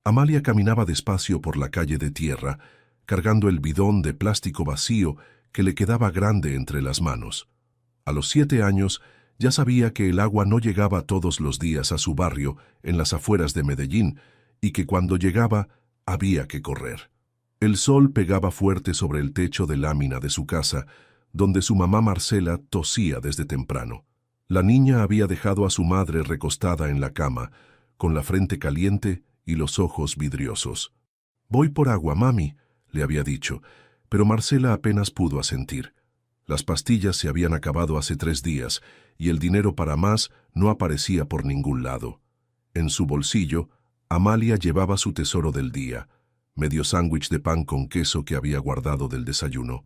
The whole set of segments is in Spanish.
Amalia caminaba despacio por la calle de tierra, cargando el bidón de plástico vacío que le quedaba grande entre las manos. A los 7 años ya sabía que el agua no llegaba todos los días a su barrio en las afueras de Medellín y que cuando llegaba había que correr. El sol pegaba fuerte sobre el techo de lámina de su casa, donde su mamá Marcela tosía desde temprano. La niña había dejado a su madre recostada en la cama, con la frente caliente y los ojos vidriosos. «Voy por agua, mami», le había dicho, pero Marcela apenas pudo asentir. Las pastillas se habían acabado hace 3 días y el dinero para más no aparecía por ningún lado. En su bolsillo, Amalia llevaba su tesoro del día, medio sándwich de pan con queso que había guardado del desayuno.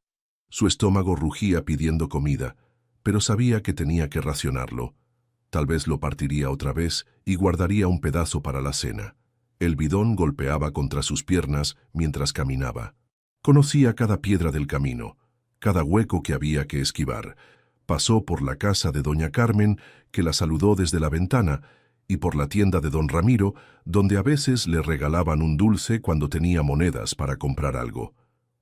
Su estómago rugía pidiendo comida, pero sabía que tenía que racionarlo. Tal vez lo partiría otra vez y guardaría un pedazo para la cena. El bidón golpeaba contra sus piernas mientras caminaba. Conocía cada piedra del camino, cada hueco que había que esquivar. Pasó por la casa de doña Carmen, que la saludó desde la ventana, y por la tienda de don Ramiro, donde a veces le regalaban un dulce cuando tenía monedas para comprar algo.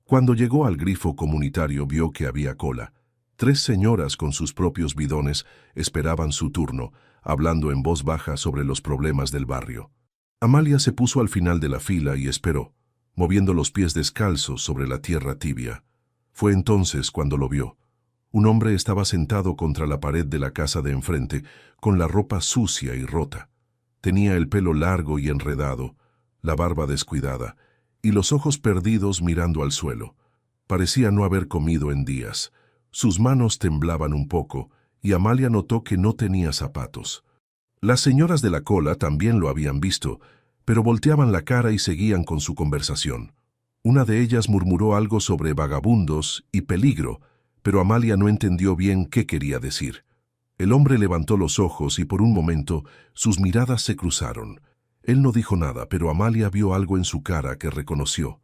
Cuando llegó al grifo comunitario vio que había cola. 3 señoras con sus propios bidones esperaban su turno, hablando en voz baja sobre los problemas del barrio. Amalia se puso al final de la fila y esperó, moviendo los pies descalzos sobre la tierra tibia. Fue entonces cuando lo vio. Un hombre estaba sentado contra la pared de la casa de enfrente, con la ropa sucia y rota. Tenía el pelo largo y enredado, la barba descuidada, y los ojos perdidos mirando al suelo. Parecía no haber comido en días. Sus manos temblaban un poco, y Amalia notó que no tenía zapatos. Las señoras de la cola también lo habían visto, pero volteaban la cara y seguían con su conversación. Una de ellas murmuró algo sobre vagabundos y peligro, pero Amalia no entendió bien qué quería decir. El hombre levantó los ojos y por un momento sus miradas se cruzaron. Él no dijo nada, pero Amalia vio algo en su cara que reconoció.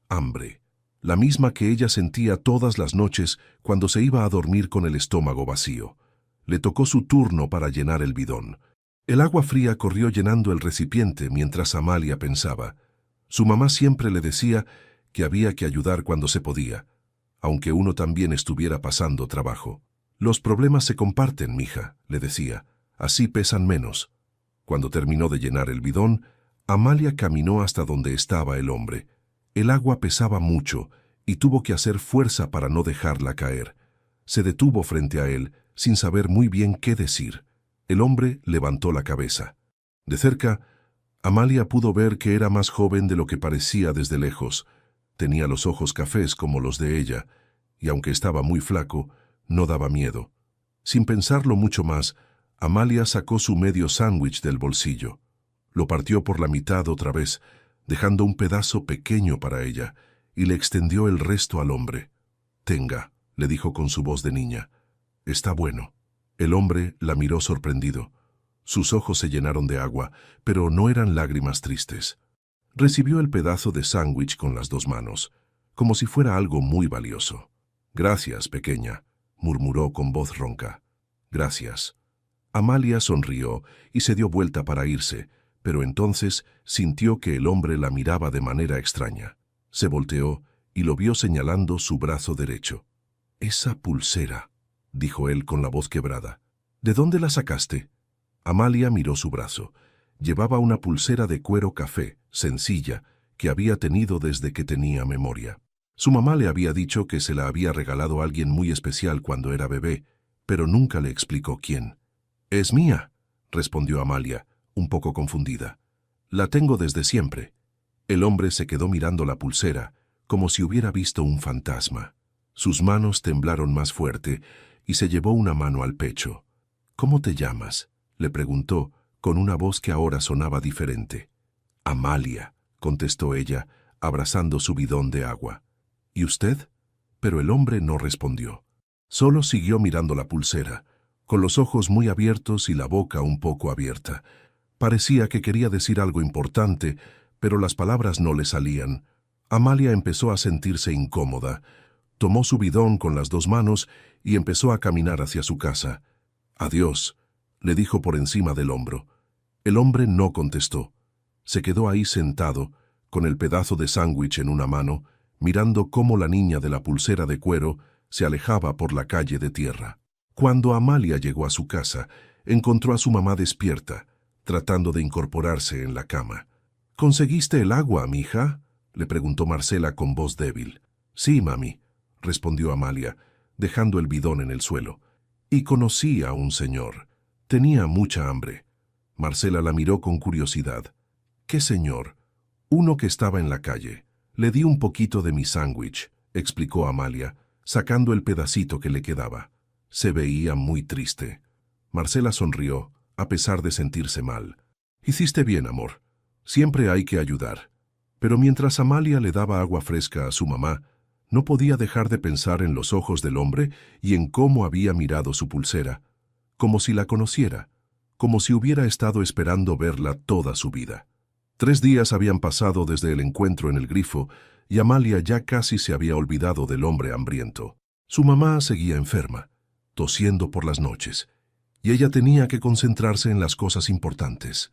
Hambre, la misma que ella sentía todas las noches cuando se iba a dormir con el estómago vacío. Le tocó su turno para llenar el bidón. El agua fría corrió llenando el recipiente mientras Amalia pensaba. Su mamá siempre le decía que había que ayudar cuando se podía, aunque uno también estuviera pasando trabajo. «Los problemas se comparten, mija», le decía, «así pesan menos». Cuando terminó de llenar el bidón, Amalia caminó hasta donde estaba el hombre. El agua pesaba mucho y tuvo que hacer fuerza para no dejarla caer. Se detuvo frente a él, sin saber muy bien qué decir. El hombre levantó la cabeza. De cerca, Amalia pudo ver que era más joven de lo que parecía desde lejos. Tenía los ojos cafés como los de ella, y aunque estaba muy flaco, no daba miedo. Sin pensarlo mucho más, Amalia sacó su medio sándwich del bolsillo. Lo partió por la mitad otra vez, dejando un pedazo pequeño para ella, y le extendió el resto al hombre. «Tenga», le dijo con su voz de niña. «Está bueno». El hombre la miró sorprendido. Sus ojos se llenaron de agua, pero no eran lágrimas tristes. Recibió el pedazo de sándwich con las 2 manos, como si fuera algo muy valioso. «Gracias, pequeña», murmuró con voz ronca. «Gracias». Amalia sonrió y se dio vuelta para irse, pero entonces sintió que el hombre la miraba de manera extraña. Se volteó y lo vio señalando su brazo derecho. «Esa pulsera», dijo él con la voz quebrada. «¿De dónde la sacaste?» Amalia miró su brazo. Llevaba una pulsera de cuero café, sencilla, que había tenido desde que tenía memoria. Su mamá le había dicho que se la había regalado a alguien muy especial cuando era bebé, pero nunca le explicó quién. «Es mía», respondió Amalia, un poco confundida. «La tengo desde siempre». El hombre se quedó mirando la pulsera, como si hubiera visto un fantasma. Sus manos temblaron más fuerte y se llevó una mano al pecho. «¿Cómo te llamas?», le preguntó, con una voz que ahora sonaba diferente. «Amalia», contestó ella, abrazando su bidón de agua. «¿Y usted?». Pero el hombre no respondió. Solo siguió mirando la pulsera, con los ojos muy abiertos y la boca un poco abierta. Parecía que quería decir algo importante, pero las palabras no le salían. Amalia empezó a sentirse incómoda. Tomó su bidón con las 2 manos y empezó a caminar hacia su casa. «Adiós», le dijo por encima del hombro. El hombre no contestó. Se quedó ahí sentado, con el pedazo de sándwich en una mano, mirando cómo la niña de la pulsera de cuero se alejaba por la calle de tierra. Cuando Amalia llegó a su casa, encontró a su mamá despierta, tratando de incorporarse en la cama. ¿Conseguiste el agua, mija?, le preguntó Marcela con voz débil. Sí, mami, respondió Amalia, dejando el bidón en el suelo. Y conocí a un señor. Tenía mucha hambre. Marcela la miró con curiosidad. ¿Qué señor? Uno que estaba en la calle. Le di un poquito de mi sándwich, explicó Amalia, sacando el pedacito que le quedaba. Se veía muy triste. Marcela sonrió, a pesar de sentirse mal. Hiciste bien, amor. Siempre hay que ayudar. Pero mientras Amalia le daba agua fresca a su mamá, no podía dejar de pensar en los ojos del hombre y en cómo había mirado su pulsera, como si la conociera, como si hubiera estado esperando verla toda su vida. 3 días habían pasado desde el encuentro en el grifo y Amalia ya casi se había olvidado del hombre hambriento. Su mamá seguía enferma, tosiendo por las noches, y ella tenía que concentrarse en las cosas importantes: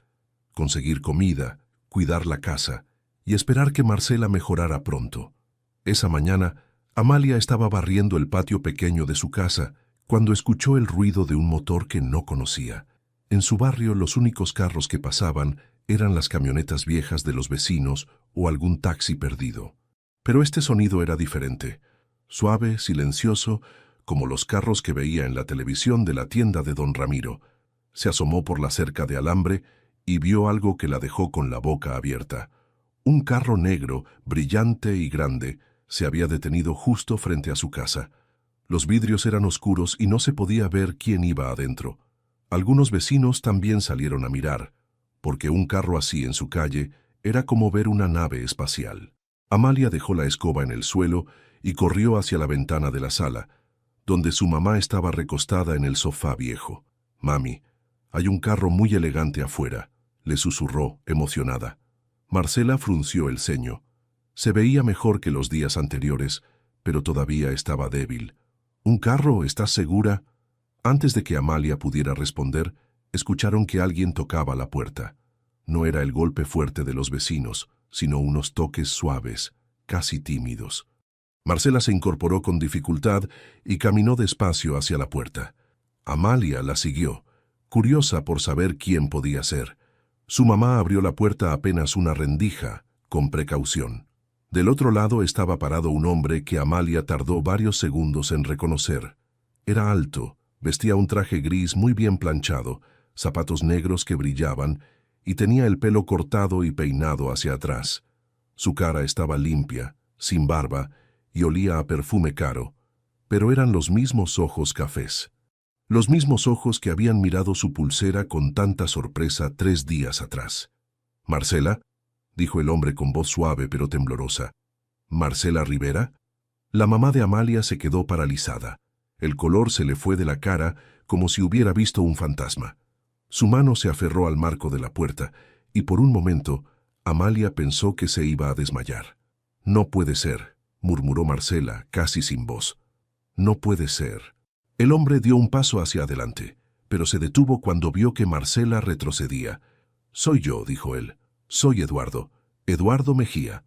conseguir comida, cuidar la casa y esperar que Marcela mejorara pronto. Esa mañana, Amalia estaba barriendo el patio pequeño de su casa cuando escuchó el ruido de un motor que no conocía. En su barrio los únicos carros que pasaban eran las camionetas viejas de los vecinos o algún taxi perdido. Pero este sonido era diferente, suave, silencioso, como los carros que veía en la televisión de la tienda de don Ramiro. Se asomó por la cerca de alambre y vio algo que la dejó con la boca abierta. Un carro negro, brillante y grande, se había detenido justo frente a su casa. Los vidrios eran oscuros y no se podía ver quién iba adentro. Algunos vecinos también salieron a mirar, porque un carro así en su calle era como ver una nave espacial. Amalia dejó la escoba en el suelo y corrió hacia la ventana de la sala, donde su mamá estaba recostada en el sofá viejo. «Mami, hay un carro muy elegante afuera», le susurró, emocionada. Marcela frunció el ceño. Se veía mejor que los días anteriores, pero todavía estaba débil. «¿Un carro? ¿Estás segura?». Antes de que Amalia pudiera responder, escucharon que alguien tocaba la puerta. No era el golpe fuerte de los vecinos, sino unos toques suaves, casi tímidos. Marcela se incorporó con dificultad y caminó despacio hacia la puerta. Amalia la siguió, curiosa por saber quién podía ser. Su mamá abrió la puerta apenas una rendija, con precaución. Del otro lado estaba parado un hombre que Amalia tardó varios segundos en reconocer. Era alto, vestía un traje gris muy bien planchado, zapatos negros que brillaban, y tenía el pelo cortado y peinado hacia atrás. Su cara estaba limpia, sin barba, y olía a perfume caro, pero eran los mismos ojos cafés. Los mismos ojos que habían mirado su pulsera con tanta sorpresa 3 días atrás. «¿Marcela?», dijo el hombre con voz suave pero temblorosa. «¿Marcela Rivera?». La mamá de Amalia se quedó paralizada. El color se le fue de la cara como si hubiera visto un fantasma. Su mano se aferró al marco de la puerta y por un momento Amalia pensó que se iba a desmayar. «No puede ser», murmuró Marcela, casi sin voz. «No puede ser». El hombre dio un paso hacia adelante, pero se detuvo cuando vio que Marcela retrocedía. «Soy yo», dijo él. «Soy Eduardo. Eduardo Mejía».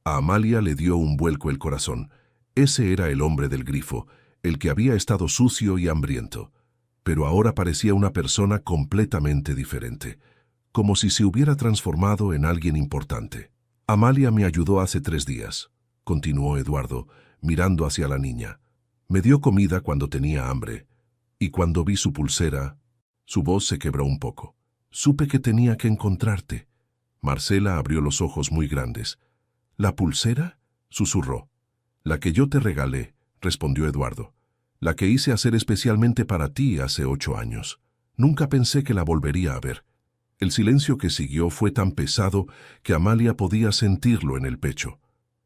A Amalia le dio un vuelco el corazón. Ese era el hombre del grifo, el que había estado sucio y hambriento. Pero ahora parecía una persona completamente diferente, como si se hubiera transformado en alguien importante. «Amalia me ayudó hace 3 días», continuó Eduardo, mirando hacia la niña. «Me dio comida cuando tenía hambre, y cuando vi su pulsera...». Su voz se quebró un poco. «Supe que tenía que encontrarte». Marcela abrió los ojos muy grandes. «¿La pulsera?», susurró. «La que yo te regalé», respondió Eduardo. «La que hice hacer especialmente para ti hace 8 años. Nunca pensé que la volvería a ver». El silencio que siguió fue tan pesado que Amalia podía sentirlo en el pecho.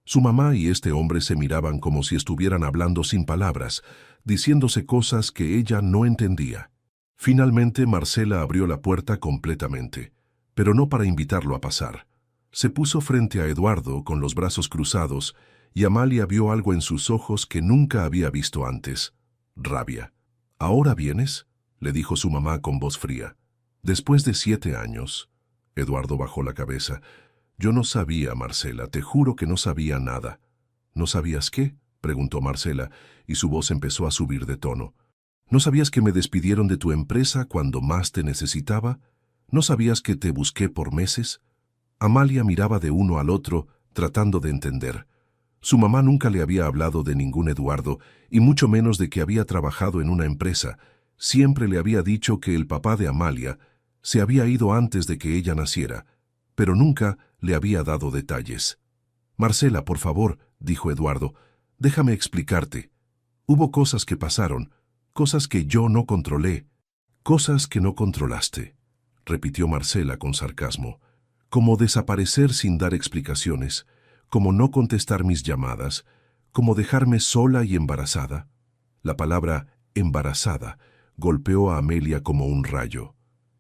Su mamá y este hombre se miraban como si estuvieran hablando sin palabras, diciéndose cosas que ella no entendía. Finalmente Marcela abrió la puerta completamente, pero no para invitarlo a pasar. Se puso frente a Eduardo con los brazos cruzados y Amalia vio algo en sus ojos que nunca había visto antes: rabia. «¿Ahora vienes?», le dijo su mamá con voz fría. «Después de 7 años». Eduardo bajó la cabeza. Yo no sabía, Marcela, te juro que no sabía nada. ¿No sabías qué?, preguntó Marcela, y su voz empezó a subir de tono. ¿No sabías que me despidieron de tu empresa cuando más te necesitaba? ¿No sabías que te busqué por meses? Amalia miraba de uno al otro, tratando de entender. Su mamá nunca le había hablado de ningún Eduardo, y mucho menos de que había trabajado en una empresa. Siempre le había dicho que el papá de Amalia se había ido antes de que ella naciera, pero nunca le había dado detalles. Marcela, por favor, dijo Eduardo, déjame explicarte. Hubo cosas que pasaron, cosas que yo no controlé, cosas que no controlaste, repitió Marcela con sarcasmo, como desaparecer sin dar explicaciones, como no contestar mis llamadas, como dejarme sola y embarazada. La palabra embarazada golpeó a Amelia como un rayo.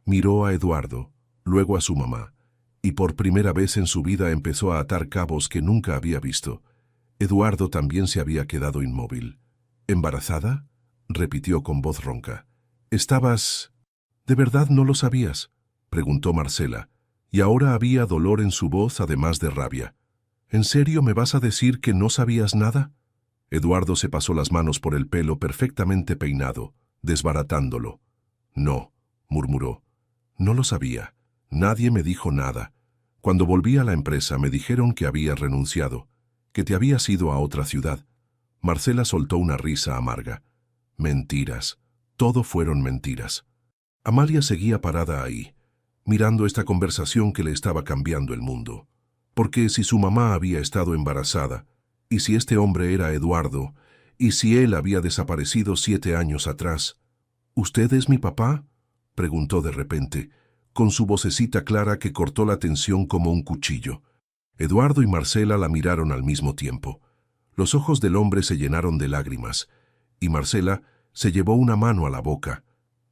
Miró a Eduardo, luego a su mamá, y por primera vez en su vida empezó a atar cabos que nunca había visto. Eduardo también se había quedado inmóvil. ¿Embarazada?, repitió con voz ronca. ¿Estabas... ¿De verdad no lo sabías?, preguntó Marcela, y ahora había dolor en su voz además de rabia. ¿En serio me vas a decir que no sabías nada? Eduardo se pasó las manos por el pelo perfectamente peinado, desbaratándolo. No, murmuró. No lo sabía. Nadie me dijo nada. Cuando volví a la empresa me dijeron que había renunciado, que te habías ido a otra ciudad. Marcela soltó una risa amarga. Mentiras. Todo fueron mentiras. Amalia seguía parada ahí, mirando esta conversación que le estaba cambiando el mundo. Porque si su mamá había estado embarazada, y si este hombre era Eduardo, y si él había desaparecido 7 años atrás. ¿Usted es mi papá?, preguntó de repente, con su vocecita clara que cortó la tensión como un cuchillo. Eduardo y Marcela la miraron al mismo tiempo. Los ojos del hombre se llenaron de lágrimas, y Marcela se llevó una mano a la boca.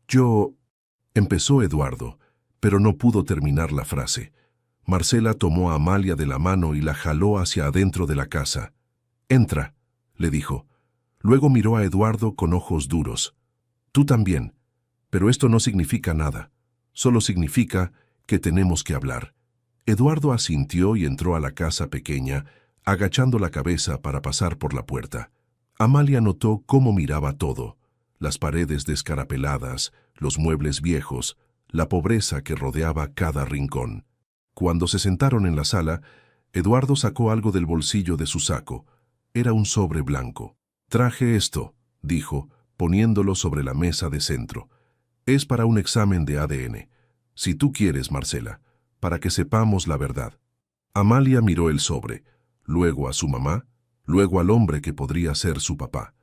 Yo... empezó Eduardo, pero no pudo terminar la frase. Marcela tomó a Amalia de la mano y la jaló hacia adentro de la casa. «Entra», le dijo. Luego miró a Eduardo con ojos duros. «Tú también, pero esto no significa nada. Solo significa que tenemos que hablar». Eduardo asintió y entró a la casa pequeña, agachando la cabeza para pasar por la puerta. Amalia notó cómo miraba todo: las paredes descarapeladas, los muebles viejos, la pobreza que rodeaba cada rincón. Cuando se sentaron en la sala, Eduardo sacó algo del bolsillo de su saco. Era un sobre blanco. «Traje esto», dijo, poniéndolo sobre la mesa de centro. «Es para un examen de ADN. Si tú quieres, Marcela, para que sepamos la verdad». Amalia miró el sobre, luego a su mamá, luego al hombre que podría ser su papá.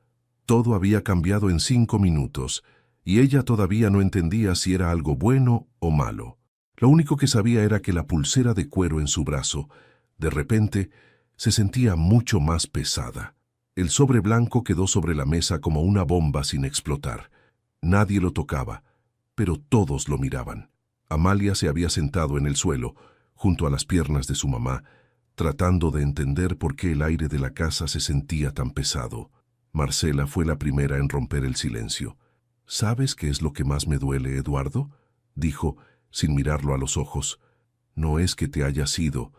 Todo había cambiado en 5 minutos, y ella todavía no entendía si era algo bueno o malo. Lo único que sabía era que la pulsera de cuero en su brazo, de repente, se sentía mucho más pesada. El sobre blanco quedó sobre la mesa como una bomba sin explotar. Nadie lo tocaba, pero todos lo miraban. Amalia se había sentado en el suelo, junto a las piernas de su mamá, tratando de entender por qué el aire de la casa se sentía tan pesado. Marcela fue la primera en romper el silencio. «¿Sabes qué es lo que más me duele, Eduardo?», dijo, sin mirarlo a los ojos. «No es que te hayas ido,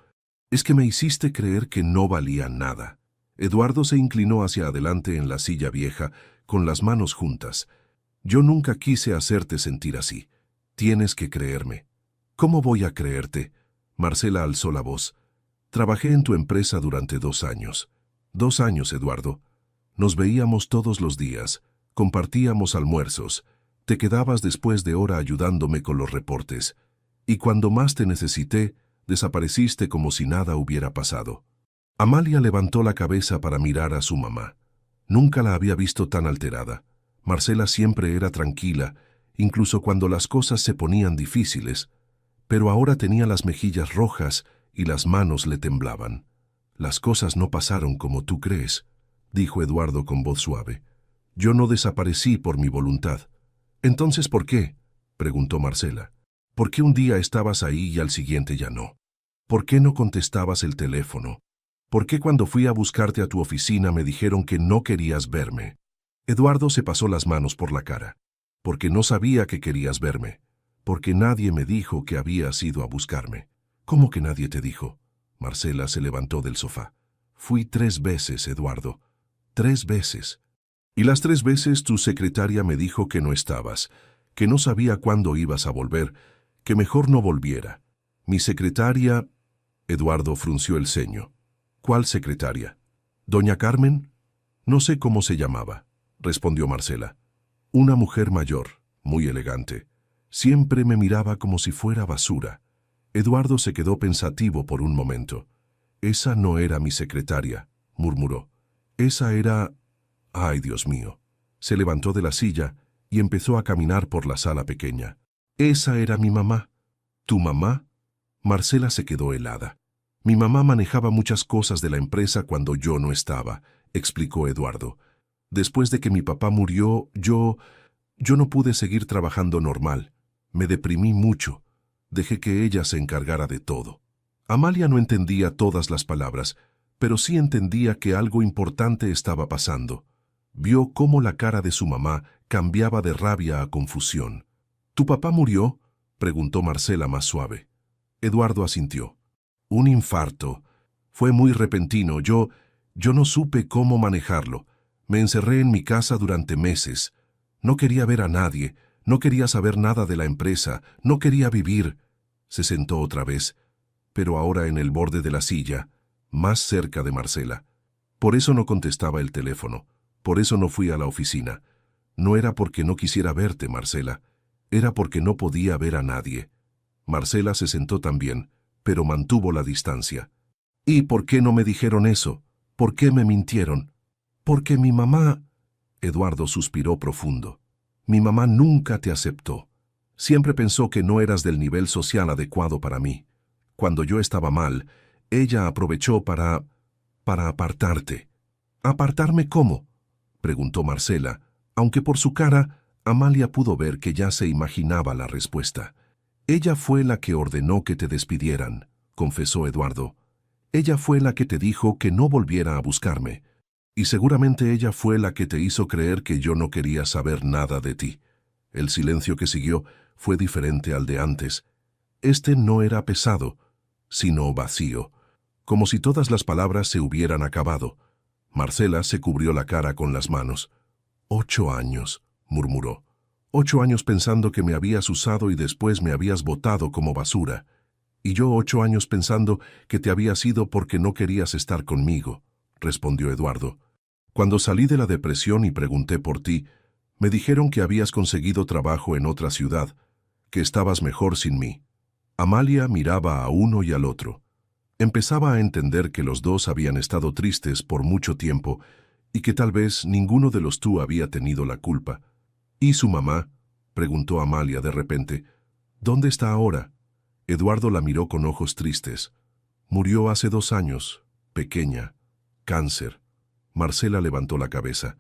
es que me hiciste creer que no valía nada». Eduardo se inclinó hacia adelante en la silla vieja, con las manos juntas. «Yo nunca quise hacerte sentir así. Tienes que creerme». «¿Cómo voy a creerte?», Marcela alzó la voz. «Trabajé en tu empresa durante 2 años. 2 años, Eduardo. Nos veíamos todos los días, compartíamos almuerzos, te quedabas después de hora ayudándome con los reportes, y cuando más te necesité, desapareciste como si nada hubiera pasado». Amalia levantó la cabeza para mirar a su mamá. Nunca la había visto tan alterada. Marcela siempre era tranquila, incluso cuando las cosas se ponían difíciles, pero ahora tenía las mejillas rojas y las manos le temblaban. «Las cosas no pasaron como tú crees», dijo Eduardo con voz suave. «Yo no desaparecí por mi voluntad». «¿Entonces por qué?», preguntó Marcela. «¿Por qué un día estabas ahí y al siguiente ya no? ¿Por qué no contestabas el teléfono? ¿Por qué cuando fui a buscarte a tu oficina me dijeron que no querías verme?» Eduardo se pasó las manos por la cara. «Porque no sabía que querías verme. porque nadie me dijo que habías ido a buscarme. ¿Cómo que nadie te dijo? Marcela se levantó del sofá. Fui 3 veces, Eduardo. 3 veces. Y las 3 veces tu secretaria me dijo que no estabas, que no sabía cuándo ibas a volver, que mejor no volviera. Mi secretaria... Eduardo frunció el ceño. ¿Cuál secretaria? ¿Doña Carmen? No sé cómo se llamaba, respondió Marcela. Una mujer mayor, muy elegante. Siempre me miraba como si fuera basura. Eduardo se quedó pensativo por un momento. Esa no era mi secretaria, murmuró. Esa era... ¡Ay, Dios mío! Se levantó de la silla y empezó a caminar por la sala pequeña. Esa era mi mamá. ¿Tu mamá? Marcela se quedó helada. Mi mamá manejaba muchas cosas de la empresa cuando yo no estaba, explicó Eduardo. Después de que mi papá murió, yo no pude seguir trabajando normal. Me deprimí mucho. Dejé que ella se encargara de todo. Amalia no entendía todas las palabras, pero sí entendía que algo importante estaba pasando. Vio cómo la cara de su mamá cambiaba de rabia a confusión. ¿Tu papá murió?, preguntó Marcela más suave. Eduardo asintió. Un infarto. Fue muy repentino. Yo no supe cómo manejarlo. Me encerré en mi casa durante meses. No quería ver a nadie, no quería saber nada de la empresa, no quería vivir. Se sentó otra vez, pero ahora en el borde de la silla, más cerca de Marcela. Por eso no contestaba el teléfono, por eso no fui a la oficina. No era porque no quisiera verte, Marcela, era porque no podía ver a nadie. Marcela se sentó también, pero mantuvo la distancia. ¿Y por qué no me dijeron eso? ¿Por qué me mintieron? Porque mi mamá... Eduardo suspiró profundo. Mi mamá nunca te aceptó. Siempre pensó que no eras del nivel social adecuado para mí. Cuando yo estaba mal, ella aprovechó para apartarte. ¿Apartarme cómo?, preguntó Marcela, aunque por su cara, Amalia pudo ver que ya se imaginaba la respuesta. Ella fue la que ordenó que te despidieran, confesó Eduardo. Ella fue la que te dijo que no volviera a buscarme. Y seguramente ella fue la que te hizo creer que yo no quería saber nada de ti. El silencio que siguió fue diferente al de antes. Este no era pesado, sino vacío, como si todas las palabras se hubieran acabado. Marcela se cubrió la cara con las manos. 8 años, murmuró. 8 años pensando que me habías usado y después me habías botado como basura. Y yo 8 años pensando que te habías ido porque no querías estar conmigo, respondió Eduardo. Cuando salí de la depresión y pregunté por ti, me dijeron que habías conseguido trabajo en otra ciudad, que estabas mejor sin mí. Amalia miraba a uno y al otro. Empezaba a entender que los dos habían estado tristes por mucho tiempo y que tal vez ninguno de los dos había tenido la culpa. ¿Y su mamá?, preguntó Amalia de repente. ¿Dónde está ahora? Eduardo la miró con ojos tristes. Murió hace 2 años, pequeña, cáncer. Marcela levantó la cabeza.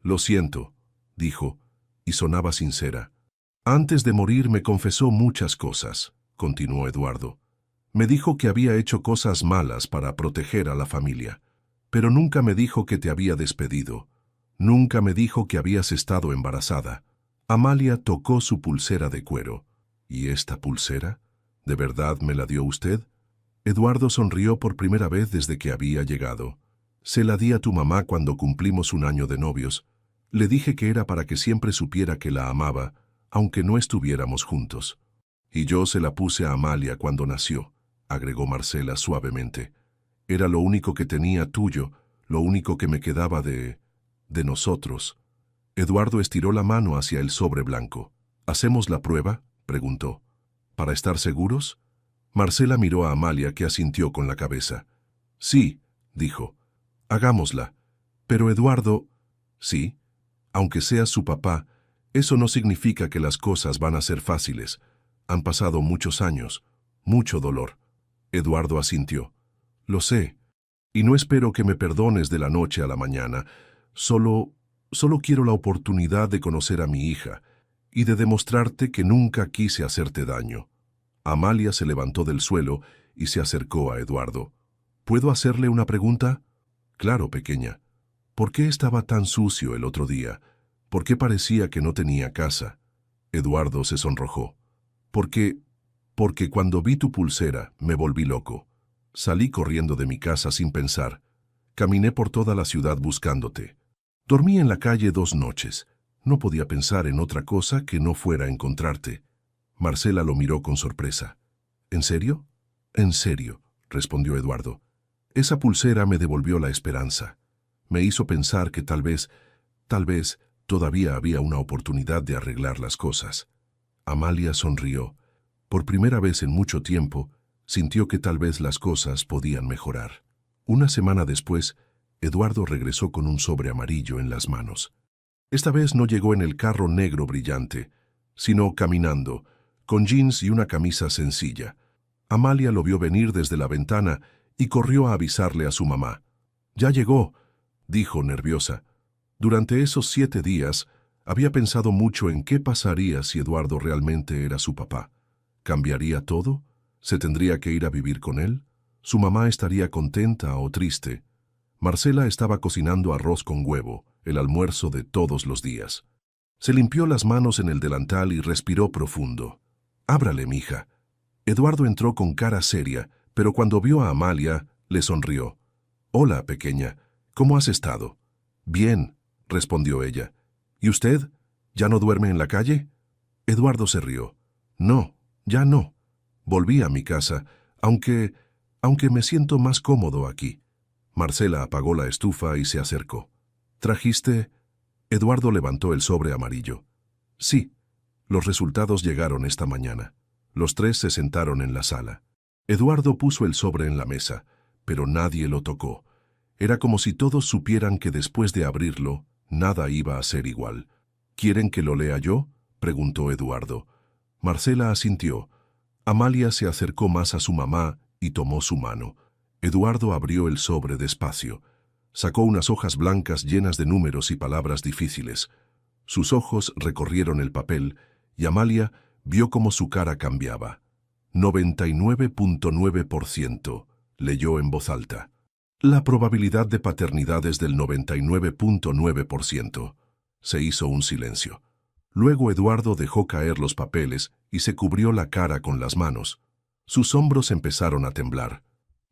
Lo siento, dijo, y sonaba sincera. Antes de morir me confesó muchas cosas, continuó Eduardo. Me dijo que había hecho cosas malas para proteger a la familia, pero nunca me dijo que te había despedido. Nunca me dijo que habías estado embarazada. Amalia tocó su pulsera de cuero. ¿Y esta pulsera? ¿De verdad me la dio usted? Eduardo sonrió por primera vez desde que había llegado. Se la di a tu mamá cuando cumplimos 1 año de novios. Le dije que era para que siempre supiera que la amaba, aunque no estuviéramos juntos. Y yo se la puse a Amalia cuando nació, agregó Marcela suavemente. Era lo único que tenía tuyo, lo único que me quedaba de nosotros. Eduardo estiró la mano hacia el sobre blanco. ¿Hacemos la prueba?, preguntó. ¿Para estar seguros? Marcela miró a Amalia, que asintió con la cabeza. Sí, dijo. Hagámosla. Pero Eduardo... Sí, aunque seas su papá, eso no significa que las cosas van a ser fáciles. Han pasado muchos años, mucho dolor. Eduardo asintió. Lo sé, y no espero que me perdones de la noche a la mañana. Solo quiero la oportunidad de conocer a mi hija y de demostrarte que nunca quise hacerte daño. Amalia se levantó del suelo y se acercó a Eduardo. ¿Puedo hacerle una pregunta? Claro, pequeña. ¿Por qué estaba tan sucio el otro día? ¿Por qué parecía que no tenía casa? Eduardo se sonrojó. Porque, porque cuando vi tu pulsera me volví loco. Salí corriendo de mi casa sin pensar. Caminé por toda la ciudad buscándote. Dormí en la calle 2 noches. No podía pensar en otra cosa que no fuera encontrarte. Marcela lo miró con sorpresa. ¿En serio? En serio, respondió Eduardo. Esa pulsera me devolvió la esperanza. Me hizo pensar que tal vez, todavía había una oportunidad de arreglar las cosas. Amalia sonrió. Por primera vez en mucho tiempo, sintió que tal vez las cosas podían mejorar. Una semana después, Eduardo regresó con un sobre amarillo en las manos. Esta vez no llegó en el carro negro brillante, sino caminando, con jeans y una camisa sencilla. Amalia lo vio venir desde la ventana y corrió a avisarle a su mamá. «Ya llegó», dijo nerviosa. Durante esos 7 días, había pensado mucho en qué pasaría si Eduardo realmente era su papá. ¿Cambiaría todo? ¿Se tendría que ir a vivir con él? ¿Su mamá estaría contenta o triste? Marcela estaba cocinando arroz con huevo, el almuerzo de todos los días. Se limpió las manos en el delantal y respiró profundo. «Ábrale, mija». Eduardo entró con cara seria, pero cuando vio a Amalia, le sonrió. «Hola, pequeña. ¿Cómo has estado?» «Bien», respondió ella. «¿Y usted? ¿Ya no duerme en la calle?» Eduardo se rió. «No, ya no. Volví a mi casa, aunque me siento más cómodo aquí». Marcela apagó la estufa y se acercó. «¿Trajiste?» Eduardo levantó el sobre amarillo. «Sí, los resultados llegaron esta mañana». Los 3 se sentaron en la sala. Eduardo puso el sobre en la mesa, pero nadie lo tocó. Era como si todos supieran que después de abrirlo, nada iba a ser igual. «¿Quieren que lo lea yo?», preguntó Eduardo. Marcela asintió. Amalia se acercó más a su mamá y tomó su mano. Eduardo abrió el sobre despacio. Sacó unas hojas blancas llenas de números y palabras difíciles. Sus ojos recorrieron el papel y Amalia vio cómo su cara cambiaba. 99.9%, leyó en voz alta. La probabilidad de paternidad es del 99.9%. Se hizo un silencio. Luego Eduardo dejó caer los papeles y se cubrió la cara con las manos. Sus hombros empezaron a temblar.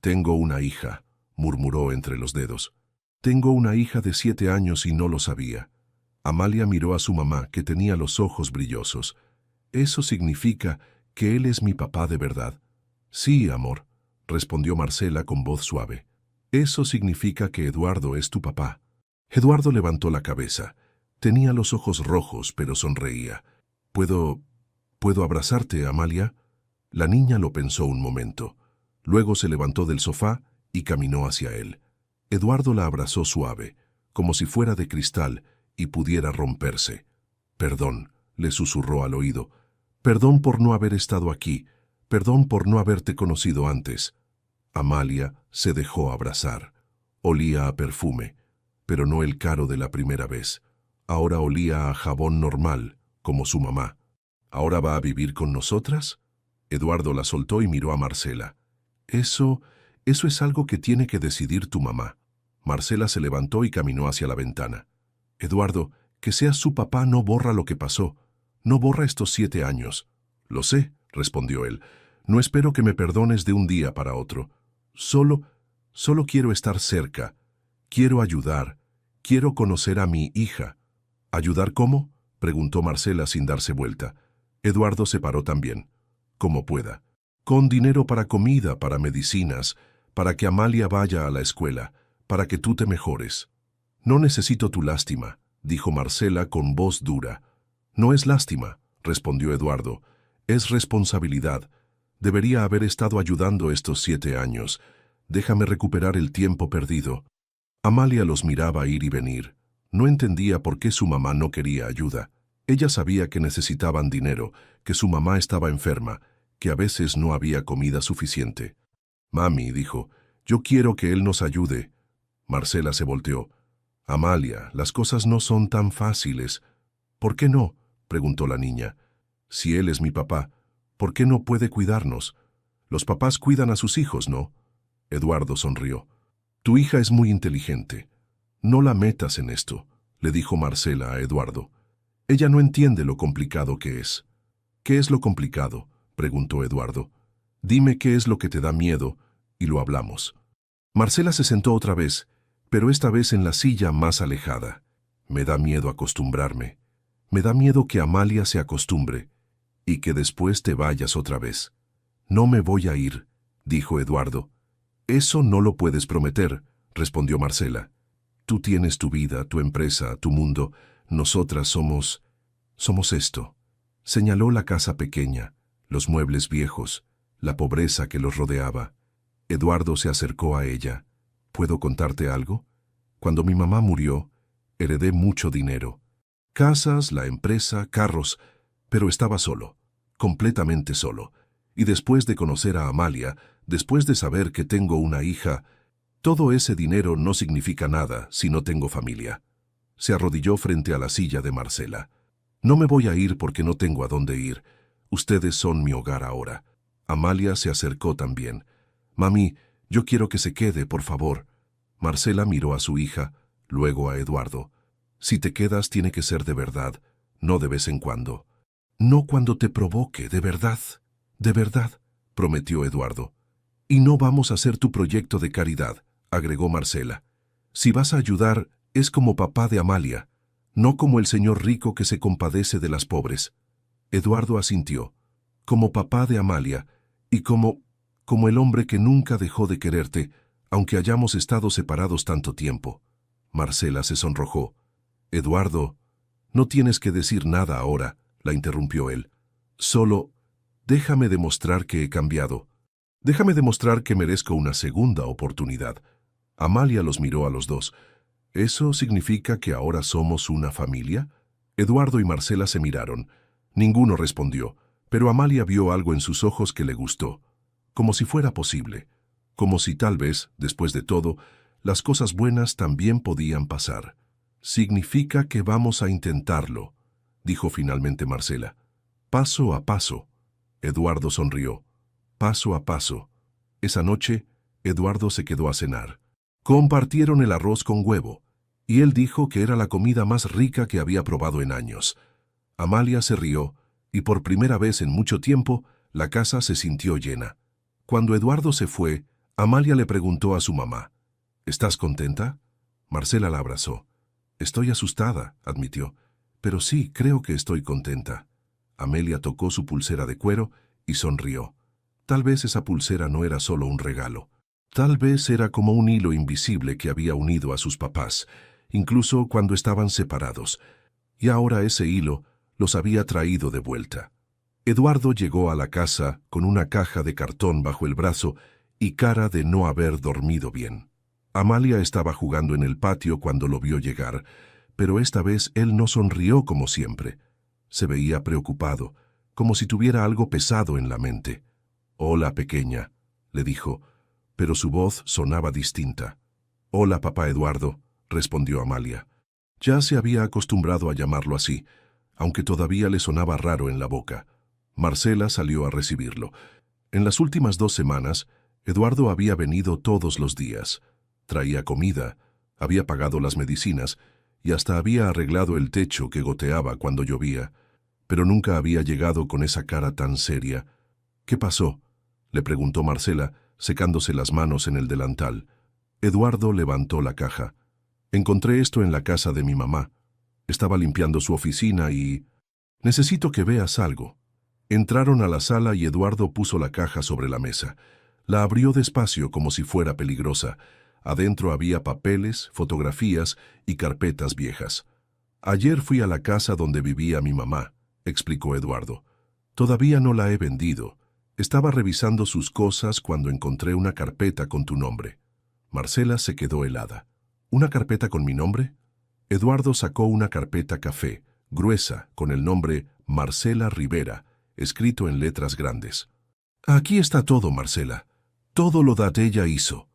«Tengo una hija», murmuró entre los dedos. «Tengo una hija de 7 años y no lo sabía». Amalia miró a su mamá, que tenía los ojos brillosos. «¿Eso significa que él es mi papá de verdad?» «Sí, amor», respondió Marcela con voz suave. «Eso significa que Eduardo es tu papá». Eduardo levantó la cabeza. Tenía los ojos rojos, pero sonreía. ¿Puedo abrazarte, Amalia?» La niña lo pensó un momento. Luego se levantó del sofá y caminó hacia él. Eduardo la abrazó suave, como si fuera de cristal y pudiera romperse. «Perdón», le susurró al oído. «Perdón por no haber estado aquí. Perdón por no haberte conocido antes». Amalia se dejó abrazar. Olía a perfume, pero no el caro de la primera vez. Ahora olía a jabón normal, como su mamá. «¿Ahora va a vivir con nosotras?» Eduardo la soltó y miró a Marcela. Eso es algo que tiene que decidir tu mamá». Marcela se levantó y caminó hacia la ventana. «Eduardo, que seas su papá no borra lo que pasó. No borra estos 7 años». «Lo sé», respondió él. «No espero que me perdones de un día para otro. Solo quiero estar cerca. Quiero ayudar. Quiero conocer a mi hija». «¿Ayudar cómo?», preguntó Marcela sin darse vuelta. Eduardo se paró también. «Como pueda. Con dinero para comida, para medicinas, para que Amalia vaya a la escuela, para que tú te mejores». «No necesito tu lástima», dijo Marcela con voz dura. «No es lástima», respondió Eduardo. «Es responsabilidad. Debería haber estado ayudando estos 7 años. Déjame recuperar el tiempo perdido». Amalia los miraba ir y venir. No entendía por qué su mamá no quería ayuda. Ella sabía que necesitaban dinero, que su mamá estaba enferma, que a veces no había comida suficiente. «Mami», dijo, «yo quiero que él nos ayude». Marcela se volteó. «Amalia, las cosas no son tan fáciles». «¿Por qué no?», preguntó la niña. «Si él es mi papá, ¿por qué no puede cuidarnos? Los papás cuidan a sus hijos, ¿no?». Eduardo sonrió. «Tu hija es muy inteligente. No la metas en esto», le dijo Marcela a Eduardo. «Ella no entiende lo complicado que es». «¿Qué es lo complicado?», preguntó Eduardo. Dime qué es lo que te da miedo y lo hablamos. Marcela se sentó otra vez, pero esta vez en la silla más alejada. Me da miedo acostumbrarme. Me da miedo que Amalia se acostumbre y que después te vayas otra vez. No me voy a ir, dijo Eduardo. Eso no lo puedes prometer, respondió Marcela. Tú tienes tu vida, tu empresa, tu mundo. Nosotras somos esto. Señaló la casa pequeña, los muebles viejos, la pobreza que los rodeaba. Eduardo se acercó a ella. ¿Puedo contarte algo? Cuando mi mamá murió, heredé mucho dinero. Casas, la empresa, carros, pero estaba solo, completamente solo. Y después de conocer a Amalia, después de saber que tengo una hija, todo ese dinero no significa nada si no tengo familia. Se arrodilló frente a la silla de Marcela. No me voy a ir porque no tengo a dónde ir. Ustedes son mi hogar ahora. Amalia se acercó también. Mami, yo quiero que se quede, por favor. Marcela miró a su hija, luego a Eduardo. Si te quedas tiene que ser de verdad, no de vez en cuando. No cuando te provoque, de verdad, prometió Eduardo. Y no vamos a hacer tu proyecto de caridad, agregó Marcela. Si vas a ayudar, es como papá de Amalia, no como el señor rico que se compadece de las pobres. Eduardo asintió. Como papá de Amalia, y como el hombre que nunca dejó de quererte, aunque hayamos estado separados tanto tiempo. Marcela se sonrojó. Eduardo, no tienes que decir nada ahora, la interrumpió él. Solo, déjame demostrar que he cambiado. Déjame demostrar que merezco una segunda oportunidad. Amalia los miró a los dos. ¿Eso significa que ahora somos una familia? Eduardo y Marcela se miraron. Ninguno respondió, pero Amalia vio algo en sus ojos que le gustó. Como si fuera posible. Como si tal vez, después de todo, las cosas buenas también podían pasar. Significa que vamos a intentarlo, dijo finalmente Marcela. Paso a paso. Eduardo sonrió. Paso a paso. Esa noche, Eduardo se quedó a cenar. Compartieron el arroz con huevo, y él dijo que era la comida más rica que había probado en años. Amalia se rió, y por primera vez en mucho tiempo, la casa se sintió llena. Cuando Eduardo se fue, Amalia le preguntó a su mamá, ¿estás contenta? Marcela la abrazó. Estoy asustada, admitió, pero sí, creo que estoy contenta. Amelia tocó su pulsera de cuero y sonrió. Tal vez esa pulsera no era solo un regalo. Tal vez era como un hilo invisible que había unido a sus papás, incluso cuando estaban separados, y ahora ese hilo los había traído de vuelta. Eduardo llegó a la casa con una caja de cartón bajo el brazo y cara de no haber dormido bien. Amalia estaba jugando en el patio cuando lo vio llegar, pero esta vez él no sonrió como siempre. Se veía preocupado, como si tuviera algo pesado en la mente. «Hola, pequeña», le dijo, pero su voz sonaba distinta. «Hola, papá Eduardo», respondió Amalia. Ya se había acostumbrado a llamarlo así, aunque todavía le sonaba raro en la boca. Marcela salió a recibirlo. En las últimas 2 semanas, Eduardo había venido todos los días. Traía comida, había pagado las medicinas y hasta había arreglado el techo que goteaba cuando llovía, pero nunca había llegado con esa cara tan seria. «¿Qué pasó?», le preguntó Marcela, secándose las manos en el delantal. Eduardo levantó la caja. «Encontré esto en la casa de mi mamá. Estaba limpiando su oficina y... necesito que veas algo». Entraron a la sala y Eduardo puso la caja sobre la mesa. La abrió despacio como si fuera peligrosa. Adentro había papeles, fotografías y carpetas viejas. «Ayer fui a la casa donde vivía mi mamá», explicó Eduardo. «Todavía no la he vendido. Estaba revisando sus cosas cuando encontré una carpeta con tu nombre». Marcela se quedó helada. «¿Una carpeta con mi nombre?». Eduardo sacó una carpeta café, gruesa, con el nombre Marcela Rivera, escrito en letras grandes. «Aquí está todo, Marcela. Todo lo que ella hizo».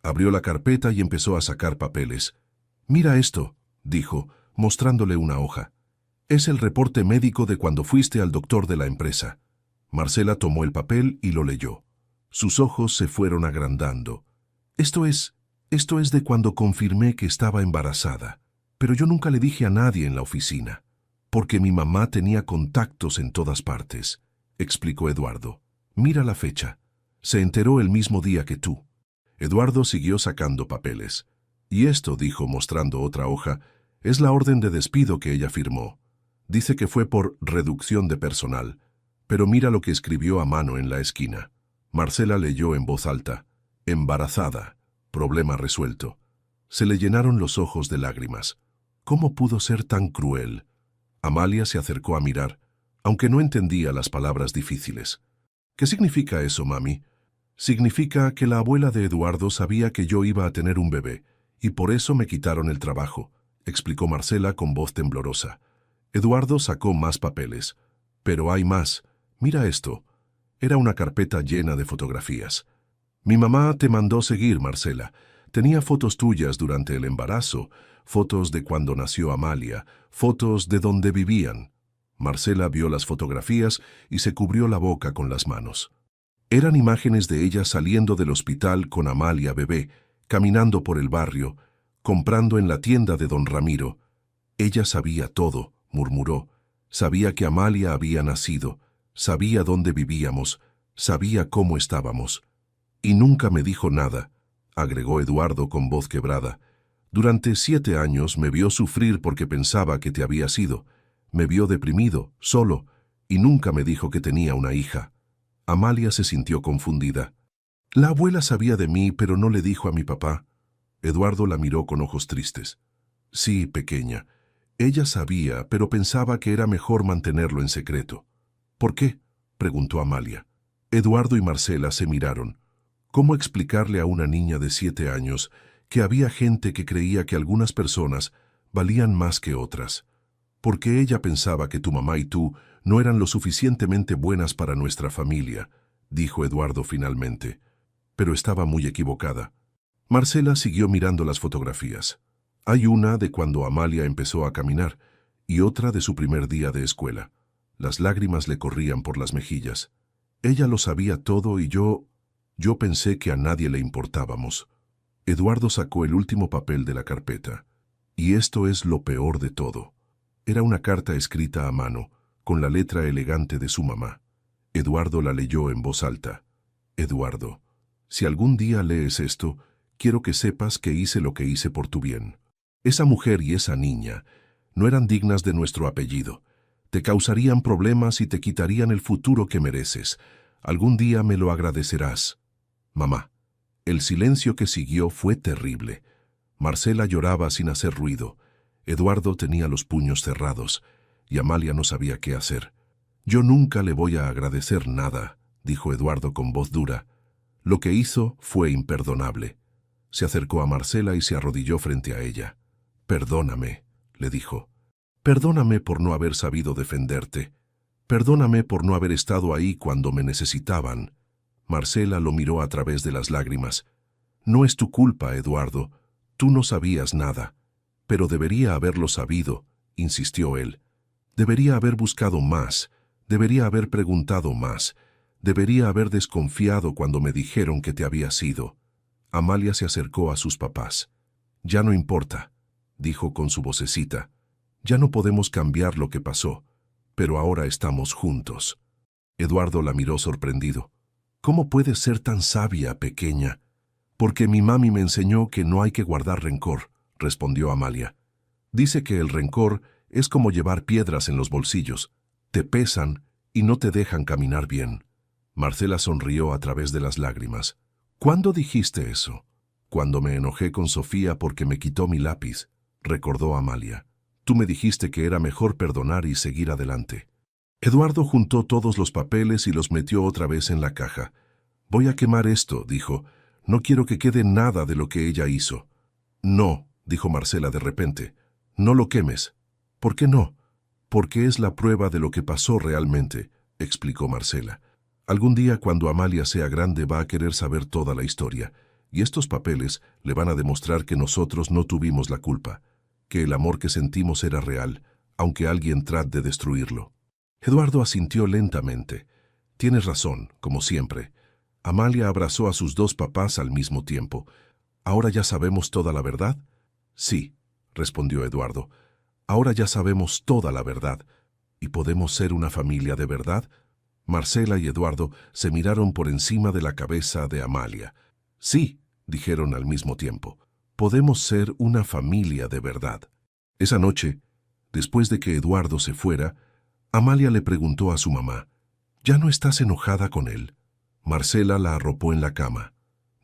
Abrió la carpeta y empezó a sacar papeles. «Mira esto», dijo, mostrándole una hoja. «Es el reporte médico de cuando fuiste al doctor de la empresa». Marcela tomó el papel y lo leyó. Sus ojos se fueron agrandando. Esto es de cuando confirmé que estaba embarazada, pero yo nunca le dije a nadie en la oficina, porque mi mamá tenía contactos en todas partes. explicó Eduardo. Mira la fecha. Se enteró el mismo día que tú. Eduardo siguió sacando papeles. Y esto, dijo mostrando otra hoja, es la orden de despido que ella firmó. Dice que fue por reducción de personal. Pero mira lo que escribió a mano en la esquina. Marcela leyó en voz alta. Embarazada. Problema resuelto. Se le llenaron los ojos de lágrimas. ¿Cómo pudo ser tan cruel? Amalia se acercó a mirar, aunque no entendía las palabras difíciles. ¿Qué significa eso, mami? Significa que la abuela de Eduardo sabía que yo iba a tener un bebé, y por eso me quitaron el trabajo, explicó Marcela con voz temblorosa. Eduardo sacó más papeles. Pero hay más. Mira esto. Era una carpeta llena de fotografías. Mi mamá te mandó seguir, Marcela. Tenía fotos tuyas durante el embarazo, fotos de cuando nació Amalia, fotos de donde vivían. Marcela vio las fotografías y se cubrió la boca con las manos. Eran imágenes de ella saliendo del hospital con Amalia bebé, caminando por el barrio, comprando en la tienda de don Ramiro. Ella sabía todo, murmuró. Sabía que Amalia había nacido, sabía dónde vivíamos, sabía cómo estábamos. Y nunca me dijo nada, agregó Eduardo con voz quebrada. Durante 7 años me vio sufrir porque pensaba que te habías ido. Me vio deprimido, solo, y nunca me dijo que tenía una hija. Amalia se sintió confundida. La abuela sabía de mí, pero no le dijo a mi papá. Eduardo la miró con ojos tristes. Sí, pequeña. Ella sabía, pero pensaba que era mejor mantenerlo en secreto. ¿Por qué?, preguntó Amalia. Eduardo y Marcela se miraron. ¿Cómo explicarle a una niña de 7 años que había gente que creía que algunas personas valían más que otras? Porque ella pensaba que tu mamá y tú no eran lo suficientemente buenas para nuestra familia, dijo Eduardo finalmente. Pero estaba muy equivocada. Marcela siguió mirando las fotografías. Hay una de cuando Amalia empezó a caminar y otra de su primer día de escuela. Las lágrimas le corrían por las mejillas. Ella lo sabía todo y yo pensé que a nadie le importábamos. Eduardo sacó el último papel de la carpeta. Y esto es lo peor de todo. Era una carta escrita a mano, con la letra elegante de su mamá. Eduardo la leyó en voz alta. Eduardo, si algún día lees esto, quiero que sepas que hice lo que hice por tu bien. Esa mujer y esa niña no eran dignas de nuestro apellido. Te causarían problemas y te quitarían el futuro que mereces. Algún día me lo agradecerás. Mamá. El silencio que siguió fue terrible. Marcela lloraba sin hacer ruido. Eduardo tenía los puños cerrados y Amalia no sabía qué hacer. Yo nunca le voy a agradecer nada, dijo Eduardo con voz dura. Lo que hizo fue imperdonable. Se acercó a Marcela y se arrodilló frente a ella. Perdóname, le dijo. Perdóname por no haber sabido defenderte. Perdóname por no haber estado ahí cuando me necesitaban. Marcela lo miró a través de las lágrimas. No es tu culpa, Eduardo. Tú no sabías nada. Pero debería haberlo sabido, insistió él. Debería haber buscado más. Debería haber preguntado más. Debería haber desconfiado cuando me dijeron que te habías ido. Amalia se acercó a sus papás. Ya no importa, dijo con su vocecita. Ya no podemos cambiar lo que pasó, pero ahora estamos juntos. Eduardo la miró sorprendido. ¿Cómo puedes ser tan sabia, pequeña? Porque mi mami me enseñó que no hay que guardar rencor, respondió Amalia. Dice que el rencor es como llevar piedras en los bolsillos. Te pesan y no te dejan caminar bien. Marcela sonrió a través de las lágrimas. ¿Cuándo dijiste eso? Cuando me enojé con Sofía porque me quitó mi lápiz, recordó Amalia. Tú me dijiste que era mejor perdonar y seguir adelante. Eduardo juntó todos los papeles y los metió otra vez en la caja. Voy a quemar esto, dijo. No quiero que quede nada de lo que ella hizo. No, dijo Marcela de repente. No lo quemes. ¿Por qué no? Porque es la prueba de lo que pasó realmente, explicó Marcela. Algún día cuando Amalia sea grande va a querer saber toda la historia, y estos papeles le van a demostrar que nosotros no tuvimos la culpa, que el amor que sentimos era real, aunque alguien trate de destruirlo. Eduardo asintió lentamente. Tienes razón, como siempre. Amalia abrazó a sus 2 papás al mismo tiempo. ¿Ahora ya sabemos toda la verdad? Sí, respondió Eduardo. Ahora ya sabemos toda la verdad. ¿Y podemos ser una familia de verdad? Marcela y Eduardo se miraron por encima de la cabeza de Amalia. Sí, dijeron al mismo tiempo, podemos ser una familia de verdad. Esa noche, después de que Eduardo se fuera, Amalia le preguntó a su mamá, ¿ya no estás enojada con él? Marcela la arropó en la cama.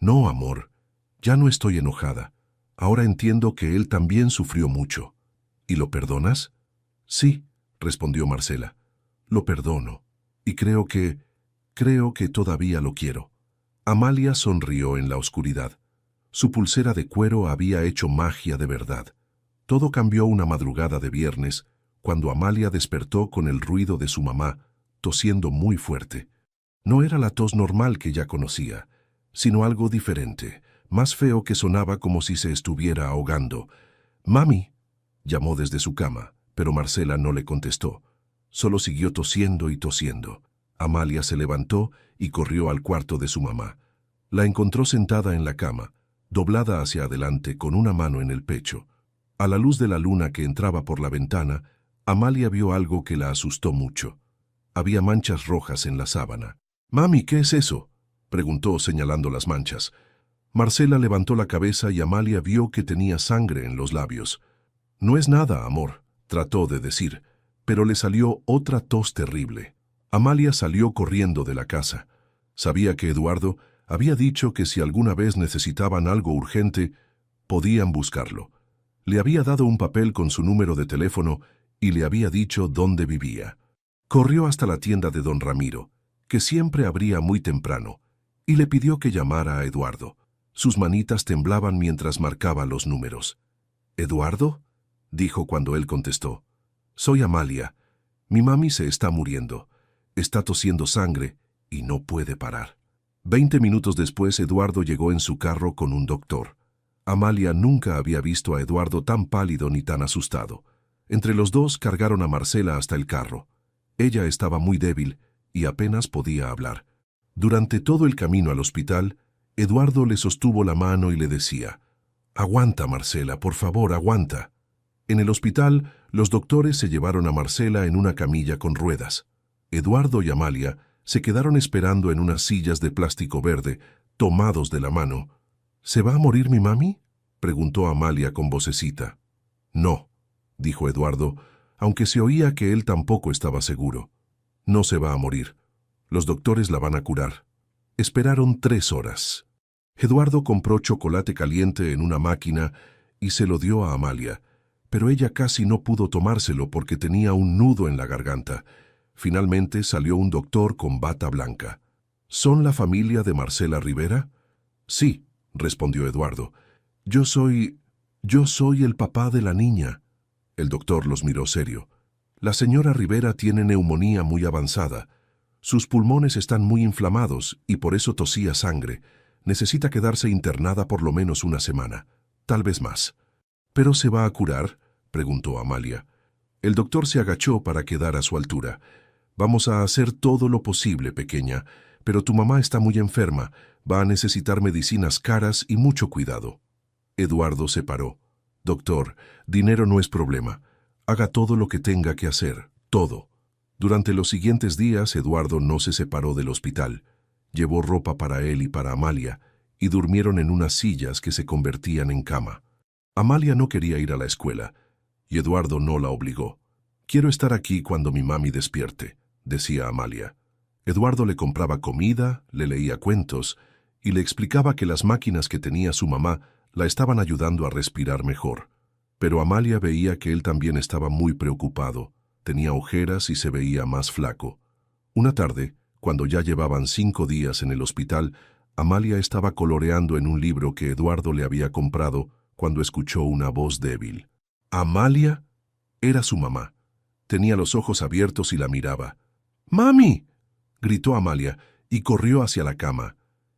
No, amor, ya no estoy enojada. Ahora entiendo que él también sufrió mucho. ¿Y lo perdonas? Sí, respondió Marcela. Lo perdono. Y creo que todavía lo quiero. Amalia sonrió en la oscuridad. Su pulsera de cuero había hecho magia de verdad. Todo cambió una madrugada de viernes, cuando Amalia despertó con el ruido de su mamá, tosiendo muy fuerte. No era la tos normal que ya conocía, sino algo diferente, más feo, que sonaba como si se estuviera ahogando. «Mami», llamó desde su cama, pero Marcela no le contestó. Solo siguió tosiendo y tosiendo. Amalia se levantó y corrió al cuarto de su mamá. La encontró sentada en la cama, doblada hacia adelante con una mano en el pecho. A la luz de la luna que entraba por la ventana, Amalia vio algo que la asustó mucho. Había manchas rojas en la sábana. «Mami, ¿qué es eso?», preguntó señalando las manchas. Marcela levantó la cabeza y Amalia vio que tenía sangre en los labios. «No es nada, amor», trató de decir, pero le salió otra tos terrible. Amalia salió corriendo de la casa. Sabía que Eduardo había dicho que si alguna vez necesitaban algo urgente, podían buscarlo. Le había dado un papel con su número de teléfono y le había dicho dónde vivía. Corrió hasta la tienda de don Ramiro, que siempre abría muy temprano, y le pidió que llamara a Eduardo. Sus manitas temblaban mientras marcaba los números. «¿Eduardo?», dijo cuando él contestó. «Soy Amalia. Mi mami se está muriendo. Está tosiendo sangre y no puede parar». 20 minutos después, Eduardo llegó en su carro con un doctor. Amalia nunca había visto a Eduardo tan pálido ni tan asustado. Entre los dos cargaron a Marcela hasta el carro. Ella estaba muy débil y apenas podía hablar. Durante todo el camino al hospital, Eduardo le sostuvo la mano y le decía, «Aguanta, Marcela, por favor, aguanta». En el hospital, los doctores se llevaron a Marcela en una camilla con ruedas. Eduardo y Amalia se quedaron esperando en unas sillas de plástico verde, tomados de la mano. «¿Se va a morir mi mami?», preguntó Amalia con vocecita. «No», dijo Eduardo, aunque se oía que él tampoco estaba seguro. «No se va a morir. Los doctores la van a curar». Esperaron 3 horas. Eduardo compró chocolate caliente en una máquina y se lo dio a Amalia, pero ella casi no pudo tomárselo porque tenía un nudo en la garganta. Finalmente salió un doctor con bata blanca. «¿Son la familia de Marcela Rivera?». «Sí», respondió Eduardo. Yo soy el papá de la niña». El doctor los miró serio. «La señora Rivera tiene neumonía muy avanzada. Sus pulmones están muy inflamados y por eso tosía sangre. Necesita quedarse internada por lo menos una semana, tal vez más». «¿Pero se va a curar?», preguntó Amalia. El doctor se agachó para quedar a su altura. «Vamos a hacer todo lo posible, pequeña, pero tu mamá está muy enferma. Va a necesitar medicinas caras y mucho cuidado». Eduardo se paró. «Doctor, dinero no es problema. Haga todo lo que tenga que hacer, todo». Durante los siguientes días, Eduardo no se separó del hospital. Llevó ropa para él y para Amalia, y durmieron en unas sillas que se convertían en cama. Amalia no quería ir a la escuela, y Eduardo no la obligó. «Quiero estar aquí cuando mi mami despierte», decía Amalia. Eduardo le compraba comida, le leía cuentos, y le explicaba que las máquinas que tenía su mamá la estaban ayudando a respirar mejor. Pero Amalia veía que él también estaba muy preocupado. Tenía ojeras y se veía más flaco. Una tarde, cuando ya llevaban 5 días en el hospital, Amalia estaba coloreando en un libro que Eduardo le había comprado cuando escuchó una voz débil. «¿Amalia?». Era su mamá. Tenía los ojos abiertos y la miraba. «¡Mami!», gritó Amalia y corrió hacia la cama.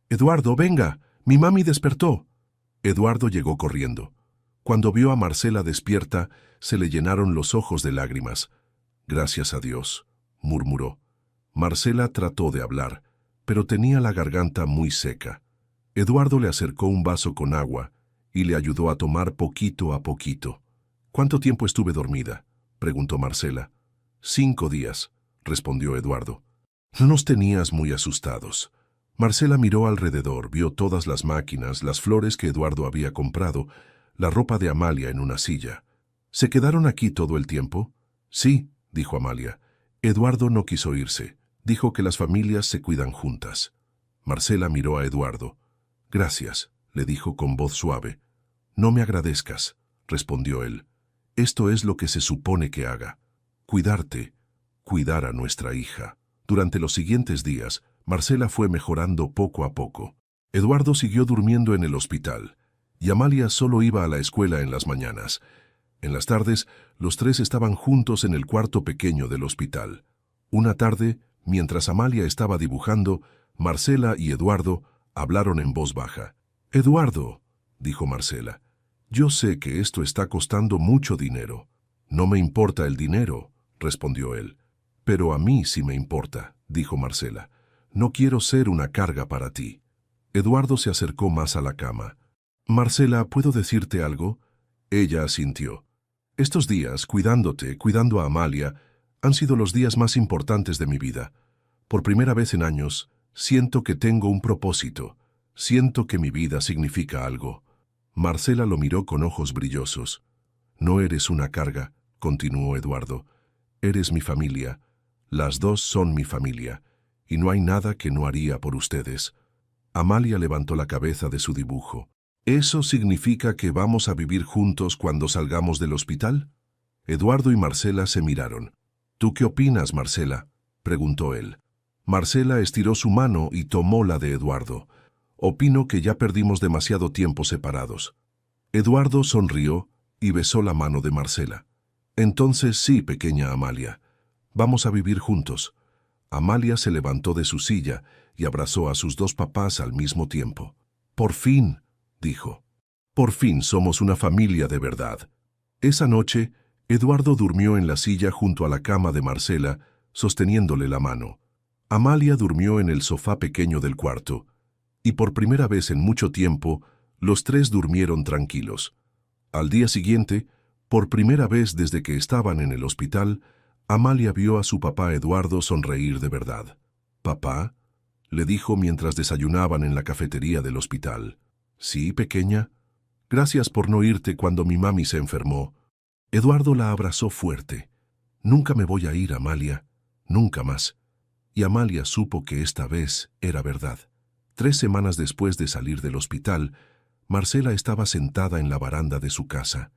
«Eduardo, venga, mi mami despertó». Eduardo llegó corriendo. Cuando vio a Marcela despierta, se le llenaron los ojos de lágrimas. «Gracias a Dios», murmuró. Marcela trató de hablar, pero tenía la garganta muy seca. Eduardo le acercó un vaso con agua y le ayudó a tomar poquito a poquito. «¿Cuánto tiempo estuve dormida?», preguntó Marcela. «5 días», respondió Eduardo. Nos tenías muy asustados. Marcela miró alrededor, vio todas las máquinas, las flores que Eduardo había comprado, la ropa de Amalia en una silla. ¿Se quedaron aquí todo el tiempo? Sí, dijo Amalia. Eduardo no quiso irse. Dijo que las familias se cuidan juntas. Marcela miró a Eduardo. Gracias, le dijo con voz suave. No me agradezcas, respondió él. Esto es lo que se supone que haga. Cuidarte, cuidar a nuestra hija. Durante los siguientes días, Marcela fue mejorando poco a poco. Eduardo siguió durmiendo en el hospital, y Amalia solo iba a la escuela en las mañanas. En las tardes, los tres estaban juntos en el cuarto pequeño del hospital. Una tarde, mientras Amalia estaba dibujando, Marcela y Eduardo hablaron en voz baja. «Eduardo», dijo Marcela, «yo sé que esto está costando mucho dinero». «No me importa el dinero», respondió él. «Pero a mí sí me importa», dijo Marcela. «No quiero ser una carga para ti». Eduardo se acercó más a la cama. «Marcela, ¿puedo decirte algo?» Ella asintió. «Estos días, cuidándote, cuidando a Amalia, han sido los días más importantes de mi vida. Por primera vez en años, siento que tengo un propósito. Siento que mi vida significa algo». Marcela lo miró con ojos brillosos. «No eres una carga», continuó Eduardo. «Eres mi familia. Las dos son mi familia, y no hay nada que no haría por ustedes». Amalia levantó la cabeza de su dibujo. «¿Eso significa que vamos a vivir juntos cuando salgamos del hospital?» Eduardo y Marcela se miraron. «¿Tú qué opinas, Marcela?», preguntó él. Marcela estiró su mano y tomó la de Eduardo. «Opino que ya perdimos demasiado tiempo separados». Eduardo sonrió y besó la mano de Marcela. «Entonces sí, pequeña Amalia. Vamos a vivir juntos». Amalia se levantó de su silla y abrazó a sus dos papás al mismo tiempo. «Por fin», dijo. «Por fin somos una familia de verdad». Esa noche, Eduardo durmió en la silla junto a la cama de Marcela, sosteniéndole la mano. Amalia durmió en el sofá pequeño del cuarto, y por primera vez en mucho tiempo, los tres durmieron tranquilos. Al día siguiente, por primera vez desde que estaban en el hospital, Amalia vio a su papá Eduardo sonreír de verdad. «¿Papá?», le dijo mientras desayunaban en la cafetería del hospital. «Sí, pequeña. Gracias por no irte cuando mi mami se enfermó». Eduardo la abrazó fuerte. «Nunca me voy a ir, Amalia. Nunca más». Y Amalia supo que esta vez era verdad. 3 semanas después de salir del hospital, Marcela estaba sentada en la baranda de su casa.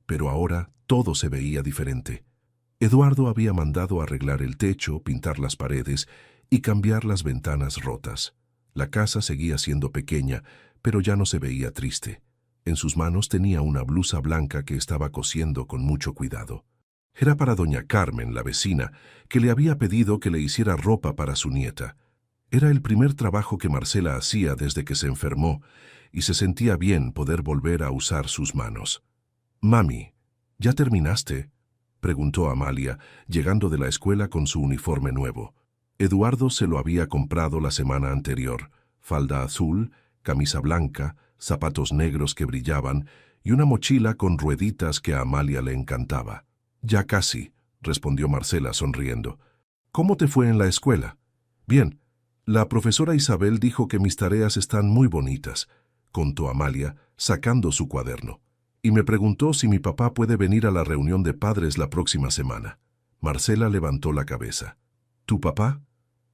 Pero ahora todo se veía diferente. Eduardo había mandado arreglar el techo, pintar las paredes y cambiar las ventanas rotas. La casa seguía siendo pequeña, pero ya no se veía triste. En sus manos tenía una blusa blanca que estaba cosiendo con mucho cuidado. Era para doña Carmen, la vecina, que le había pedido que le hiciera ropa para su nieta. Era el primer trabajo que Marcela hacía desde que se enfermó, y se sentía bien poder volver a usar sus manos. «Mami, ¿ya terminaste?», preguntó Amalia, llegando de la escuela con su uniforme nuevo. Eduardo se lo había comprado la semana anterior: falda azul, camisa blanca, zapatos negros que brillaban y una mochila con rueditas que a Amalia le encantaba. «Ya casi», respondió Marcela sonriendo. «¿Cómo te fue en la escuela?» «Bien. La profesora Isabel dijo que mis tareas están muy bonitas», contó Amalia, sacando su cuaderno. «Y me preguntó si mi papá puede venir a la reunión de padres la próxima semana». Marcela levantó la cabeza. «¿Tu papá?»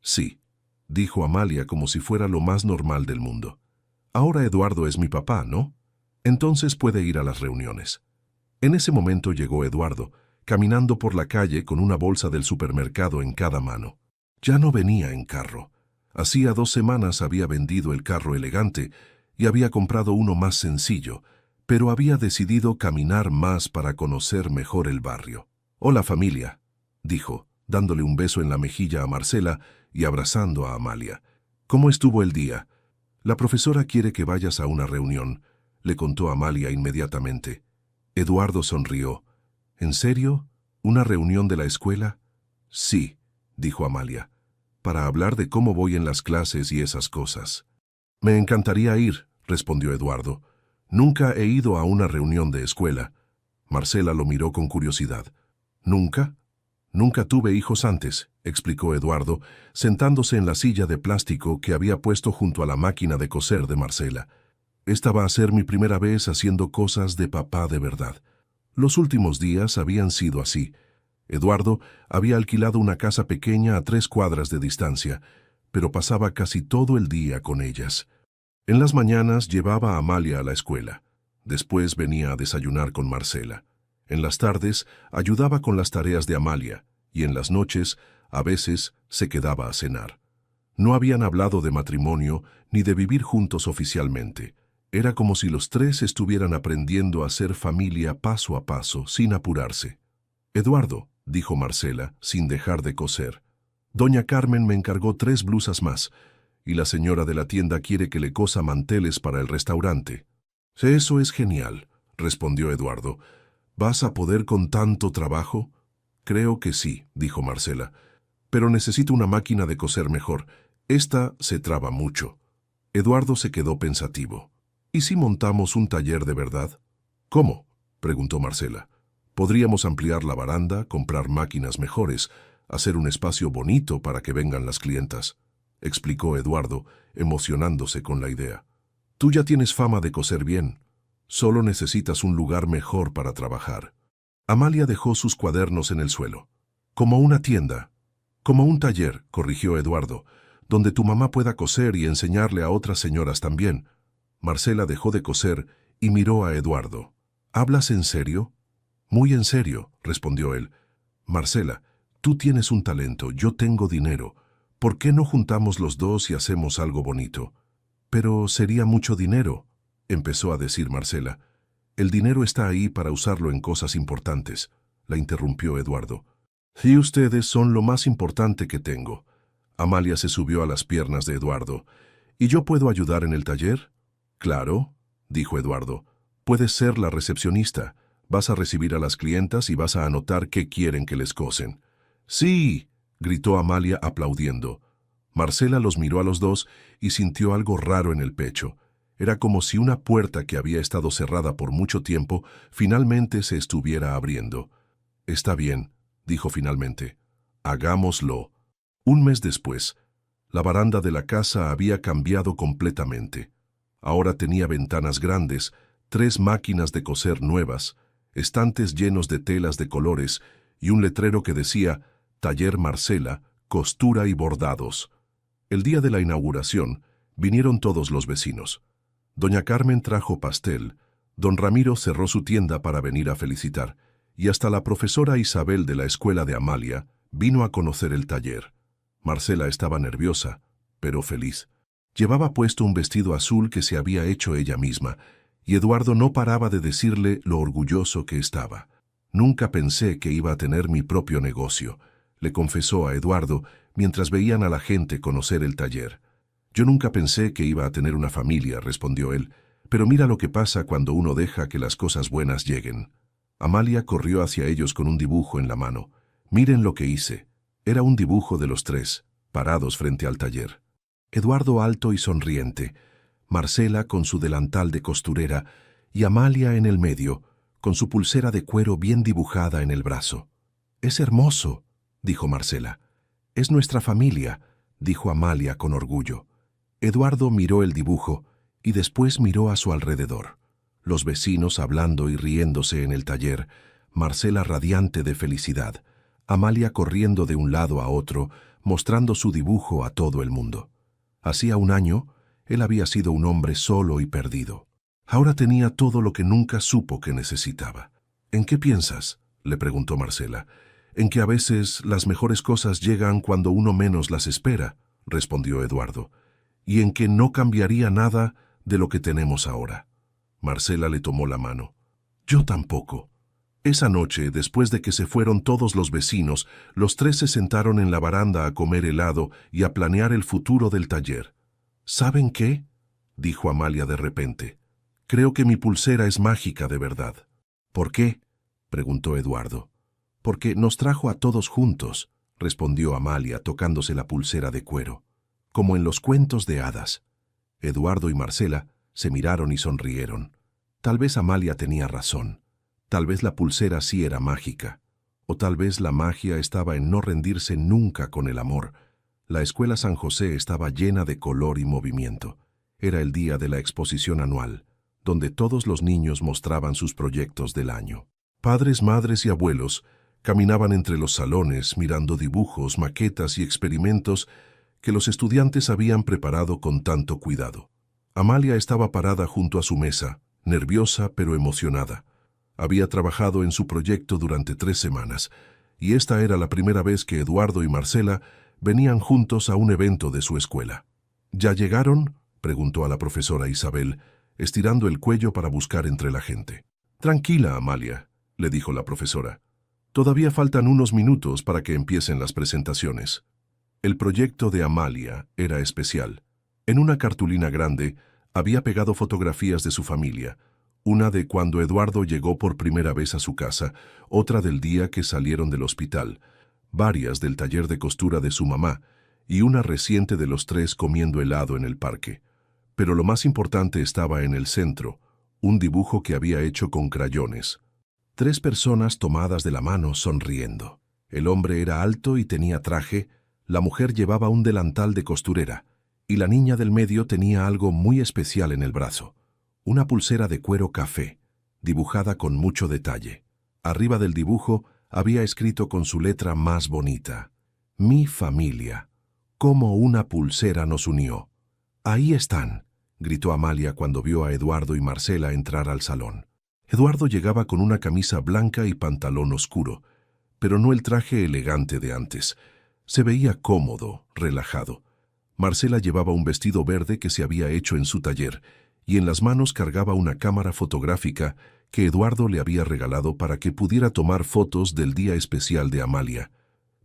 «Sí», dijo Amalia como si fuera lo más normal del mundo. «Ahora Eduardo es mi papá, ¿no? Entonces puede ir a las reuniones». En ese momento llegó Eduardo, caminando por la calle con una bolsa del supermercado en cada mano. Ya no venía en carro. Hacía 2 semanas había vendido el carro elegante y había comprado uno más sencillo, pero había decidido caminar más para conocer mejor el barrio. «Hola, familia», dijo, dándole un beso en la mejilla a Marcela y abrazando a Amalia. «¿Cómo estuvo el día?» «La profesora quiere que vayas a una reunión», le contó Amalia inmediatamente. Eduardo sonrió. «¿En serio? ¿Una reunión de la escuela?» «Sí», dijo Amalia, «para hablar de cómo voy en las clases y esas cosas». «Me encantaría ir», respondió Eduardo. «Nunca he ido a una reunión de escuela». Marcela lo miró con curiosidad. «¿Nunca? Nunca tuve hijos antes, explicó Eduardo, sentándose en la silla de plástico que había puesto junto a la máquina de coser de Marcela. Esta va a ser mi primera vez haciendo cosas de papá de verdad. Los últimos días habían sido así. Eduardo había alquilado una casa pequeña a 3 cuadras de distancia, pero pasaba casi todo el día con ellas. En las mañanas llevaba a Amalia a la escuela. Después venía a desayunar con Marcela. En las tardes ayudaba con las tareas de Amalia, y en las noches, a veces, se quedaba a cenar. No habían hablado de matrimonio ni de vivir juntos oficialmente. Era como si los tres estuvieran aprendiendo a ser familia paso a paso, sin apurarse. «Eduardo», dijo Marcela, sin dejar de coser, «Doña Carmen me encargó 3 blusas más, y la señora de la tienda quiere que le cosa manteles para el restaurante». «Eso es genial», respondió Eduardo. «¿Vas a poder con tanto trabajo?» «Creo que sí», dijo Marcela, «pero necesito una máquina de coser mejor. Esta se traba mucho». Eduardo se quedó pensativo. «¿Y si montamos un taller de verdad?» «¿Cómo?», preguntó Marcela. «Podríamos ampliar la baranda, comprar máquinas mejores, hacer un espacio bonito para que vengan las clientas», explicó Eduardo, emocionándose con la idea. «Tú ya tienes fama de coser bien. Solo necesitas un lugar mejor para trabajar». Amalia dejó sus cuadernos en el suelo. «Como una tienda, como un taller», corrigió Eduardo, «donde tu mamá pueda coser y enseñarle a otras señoras también». Marcela dejó de coser y miró a Eduardo. «¿Hablas en serio?» «Muy en serio», respondió él. «Marcela, tú tienes un talento, yo tengo dinero. ¿Por qué no juntamos los dos y hacemos algo bonito?» «Pero sería mucho dinero», empezó a decir Marcela. «El dinero está ahí para usarlo en cosas importantes», la interrumpió Eduardo. «Y ustedes son lo más importante que tengo». Amalia se subió a las piernas de Eduardo. «¿Y yo puedo ayudar en el taller?» «Claro», dijo Eduardo. «Puedes ser la recepcionista. Vas a recibir a las clientas y vas a anotar qué quieren que les cosen». «Sí», gritó Amalia aplaudiendo. Marcela los miró a los dos y sintió algo raro en el pecho. Era como si una puerta que había estado cerrada por mucho tiempo finalmente se estuviera abriendo. «Está bien», dijo finalmente. «Hagámoslo». Un mes después, la baranda de la casa había cambiado completamente. Ahora tenía ventanas grandes, 3 máquinas de coser nuevas, estantes llenos de telas de colores y un letrero que decía «Taller Marcela, costura y bordados». El día de la inauguración, vinieron todos los vecinos. Doña Carmen trajo pastel, don Ramiro cerró su tienda para venir a felicitar, y hasta la profesora Isabel de la escuela de Amalia vino a conocer el taller. Marcela estaba nerviosa, pero feliz. Llevaba puesto un vestido azul que se había hecho ella misma, y Eduardo no paraba de decirle lo orgulloso que estaba. «Nunca pensé que iba a tener mi propio negocio», le confesó a Eduardo mientras veían a la gente conocer el taller. «Yo nunca pensé que iba a tener una familia», respondió él, «pero mira lo que pasa cuando uno deja que las cosas buenas lleguen». Amalia corrió hacia ellos con un dibujo en la mano. «Miren lo que hice». Era un dibujo de los 3, parados frente al taller. Eduardo alto y sonriente, Marcela con su delantal de costurera y Amalia en el medio, con su pulsera de cuero bien dibujada en el brazo. «Es hermoso», dijo Marcela. «Es nuestra familia», dijo Amalia con orgullo. Eduardo miró el dibujo y después miró a su alrededor. Los vecinos hablando y riéndose en el taller, Marcela radiante de felicidad, Amalia corriendo de un lado a otro, mostrando su dibujo a todo el mundo. Hacía un año, él había sido un hombre solo y perdido. Ahora tenía todo lo que nunca supo que necesitaba. «¿En qué piensas?», le preguntó Marcela. «En que a veces las mejores cosas llegan cuando uno menos las espera», respondió Eduardo. «Y en que no cambiaría nada de lo que tenemos ahora». Marcela le tomó la mano. «Yo tampoco». Esa noche, después de que se fueron todos los vecinos, los 3 se sentaron en la baranda a comer helado y a planear el futuro del taller. «¿Saben qué?», dijo Amalia de repente. «Creo que mi pulsera es mágica de verdad». «¿Por qué?», preguntó Eduardo. «Porque nos trajo a todos juntos», respondió Amalia tocándose la pulsera de cuero, «como en los cuentos de hadas». Eduardo y Marcela se miraron y sonrieron. Tal vez Amalia tenía razón. Tal vez la pulsera sí era mágica. O tal vez la magia estaba en no rendirse nunca con el amor. La escuela San José estaba llena de color y movimiento. Era el día de la exposición anual, donde todos los niños mostraban sus proyectos del año. Padres, madres y abuelos caminaban entre los salones mirando dibujos, maquetas y experimentos que los estudiantes habían preparado con tanto cuidado. Amalia estaba parada junto a su mesa, nerviosa pero emocionada. Había trabajado en su proyecto durante 3 semanas, y esta era la primera vez que Eduardo y Marcela venían juntos a un evento de su escuela. ¿Ya llegaron?, preguntó a la profesora Isabel, estirando el cuello para buscar entre la gente. Tranquila, Amalia, le dijo la profesora. Todavía faltan unos minutos para que empiecen las presentaciones. El proyecto de Amalia era especial. En una cartulina grande había pegado fotografías de su familia, una de cuando Eduardo llegó por primera vez a su casa, otra del día que salieron del hospital, varias del taller de costura de su mamá y una reciente de los 3 comiendo helado en el parque. Pero lo más importante estaba en el centro, un dibujo que había hecho con crayones. 3 personas tomadas de la mano sonriendo. El hombre era alto y tenía traje, la mujer llevaba un delantal de costurera, y la niña del medio tenía algo muy especial en el brazo. Una pulsera de cuero café, dibujada con mucho detalle. Arriba del dibujo había escrito con su letra más bonita: Mi familia, cómo una pulsera nos unió. Ahí están, gritó Amalia cuando vio a Eduardo y Marcela entrar al salón. Eduardo llegaba con una camisa blanca y pantalón oscuro, pero no el traje elegante de antes. Se veía cómodo, relajado. Marcela llevaba un vestido verde que se había hecho en su taller, y en las manos cargaba una cámara fotográfica que Eduardo le había regalado para que pudiera tomar fotos del día especial de Amalia.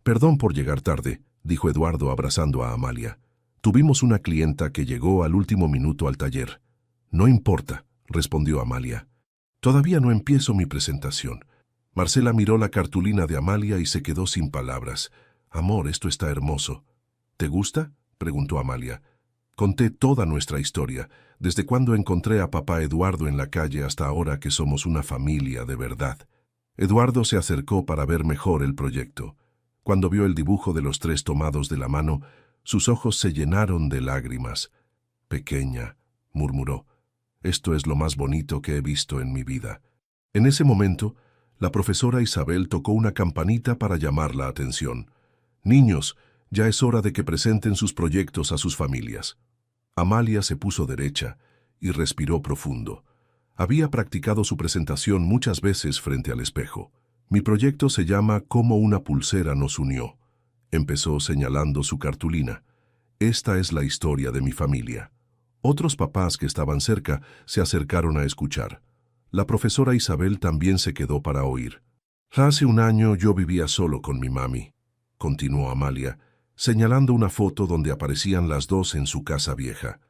Perdón por llegar tarde, dijo Eduardo abrazando a Amalia. Tuvimos una clienta que llegó al último minuto al taller. No importa, respondió Amalia. Todavía no empiezo mi presentación. Marcela miró la cartulina de Amalia y se quedó sin palabras. Amor, esto está hermoso. ¿Te gusta?, preguntó Amalia. Conté toda nuestra historia, desde cuando encontré a papá Eduardo en la calle hasta ahora que somos una familia de verdad. Eduardo se acercó para ver mejor el proyecto. Cuando vio el dibujo de los 3 tomados de la mano, sus ojos se llenaron de lágrimas. Pequeña, murmuró, esto es lo más bonito que he visto en mi vida. En ese momento, la profesora Isabel tocó una campanita para llamar la atención. Niños, ya es hora de que presenten sus proyectos a sus familias. Amalia se puso derecha y respiró profundo. Había practicado su presentación muchas veces frente al espejo. Mi proyecto se llama Cómo una pulsera nos unió. Empezó señalando su cartulina. Esta es la historia de mi familia. Otros papás que estaban cerca se acercaron a escuchar. La profesora Isabel también se quedó para oír. Hace un año yo vivía solo con mi mami, continuó Amalia, señalando una foto donde aparecían las 2 en su casa vieja.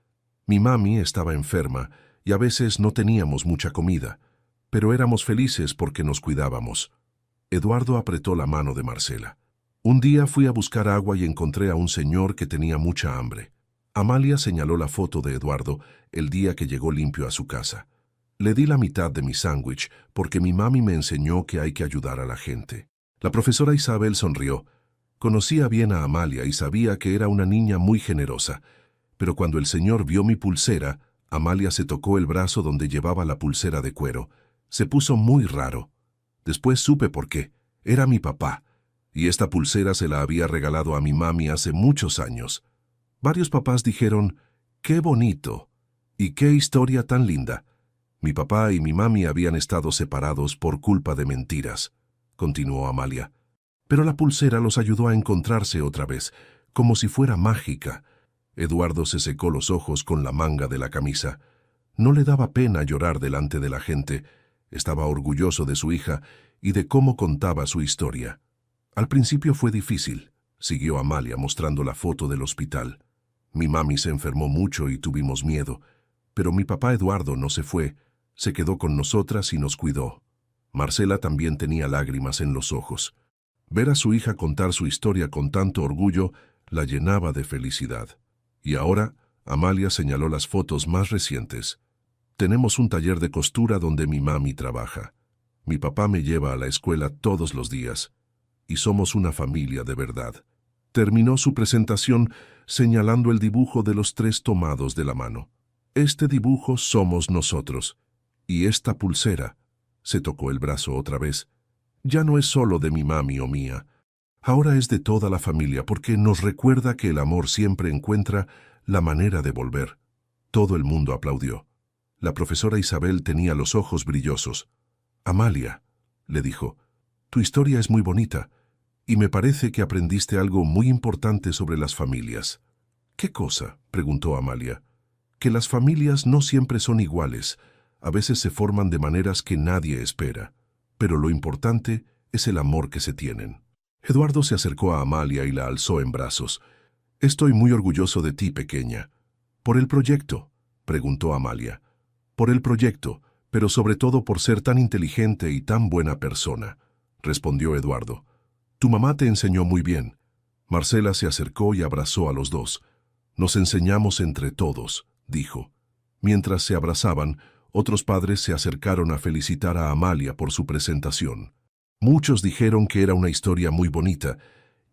Mi mami estaba enferma y a veces no teníamos mucha comida, pero éramos felices porque nos cuidábamos. Eduardo apretó la mano de Marcela. Un día fui a buscar agua y encontré a un señor que tenía mucha hambre. Amalia señaló la foto de Eduardo el día que llegó limpio a su casa. Le di la mitad de mi sándwich porque mi mami me enseñó que hay que ayudar a la gente. La profesora Isabel sonrió. Conocía bien a Amalia y sabía que era una niña muy generosa, pero cuando el señor vio mi pulsera, Amalia se tocó el brazo donde llevaba la pulsera de cuero. Se puso muy raro. Después supe por qué. Era mi papá, y esta pulsera se la había regalado a mi mami hace muchos años. Varios papás dijeron, ¡qué bonito! ¡Y qué historia tan linda! Mi papá y mi mami habían estado separados por culpa de mentiras, continuó Amalia. Pero la pulsera los ayudó a encontrarse otra vez, como si fuera mágica. Eduardo se secó los ojos con la manga de la camisa. No le daba pena llorar delante de la gente. Estaba orgulloso de su hija y de cómo contaba su historia. Al principio fue difícil, siguió Amalia mostrando la foto del hospital. Mi mami se enfermó mucho y tuvimos miedo, pero mi papá Eduardo no se fue, se quedó con nosotras y nos cuidó. Marcela también tenía lágrimas en los ojos. Ver a su hija contar su historia con tanto orgullo la llenaba de felicidad. Y ahora, Amalia señaló las fotos más recientes. Tenemos un taller de costura donde mi mami trabaja. Mi papá me lleva a la escuela todos los días, y somos una familia de verdad. Terminó su presentación señalando el dibujo de los tres tomados de la mano. Este dibujo somos nosotros. Y esta pulsera, se tocó el brazo otra vez, ya no es solo de mi mami o mía. Ahora es de toda la familia porque nos recuerda que el amor siempre encuentra la manera de volver. Todo el mundo aplaudió. La profesora Isabel tenía los ojos brillosos. Amalia, le dijo, tu historia es muy bonita y me parece que aprendiste algo muy importante sobre las familias. ¿Qué cosa?, preguntó Amalia. Que las familias no siempre son iguales, a veces se forman de maneras que nadie espera, pero lo importante es el amor que se tienen. Eduardo se acercó a Amalia y la alzó en brazos. Estoy muy orgulloso de ti, pequeña. ¿Por el proyecto?, preguntó Amalia. Por el proyecto, pero sobre todo por ser tan inteligente y tan buena persona, respondió Eduardo. Tu mamá te enseñó muy bien. Marcela se acercó y abrazó a los dos. Nos enseñamos entre todos, dijo. Mientras se abrazaban, otros padres se acercaron a felicitar a Amalia por su presentación. Muchos dijeron que era una historia muy bonita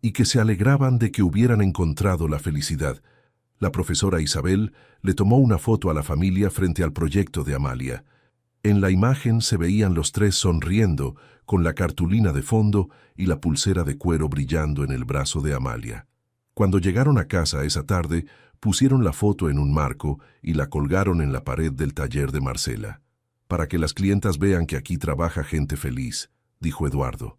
y que se alegraban de que hubieran encontrado la felicidad. La profesora Isabel le tomó una foto a la familia frente al proyecto de Amalia. En la imagen se veían los tres sonriendo, con la cartulina de fondo y la pulsera de cuero brillando en el brazo de Amalia. Cuando llegaron a casa esa tarde, pusieron la foto en un marco y la colgaron en la pared del taller de Marcela. Para que las clientas vean que aquí trabaja gente feliz, dijo Eduardo.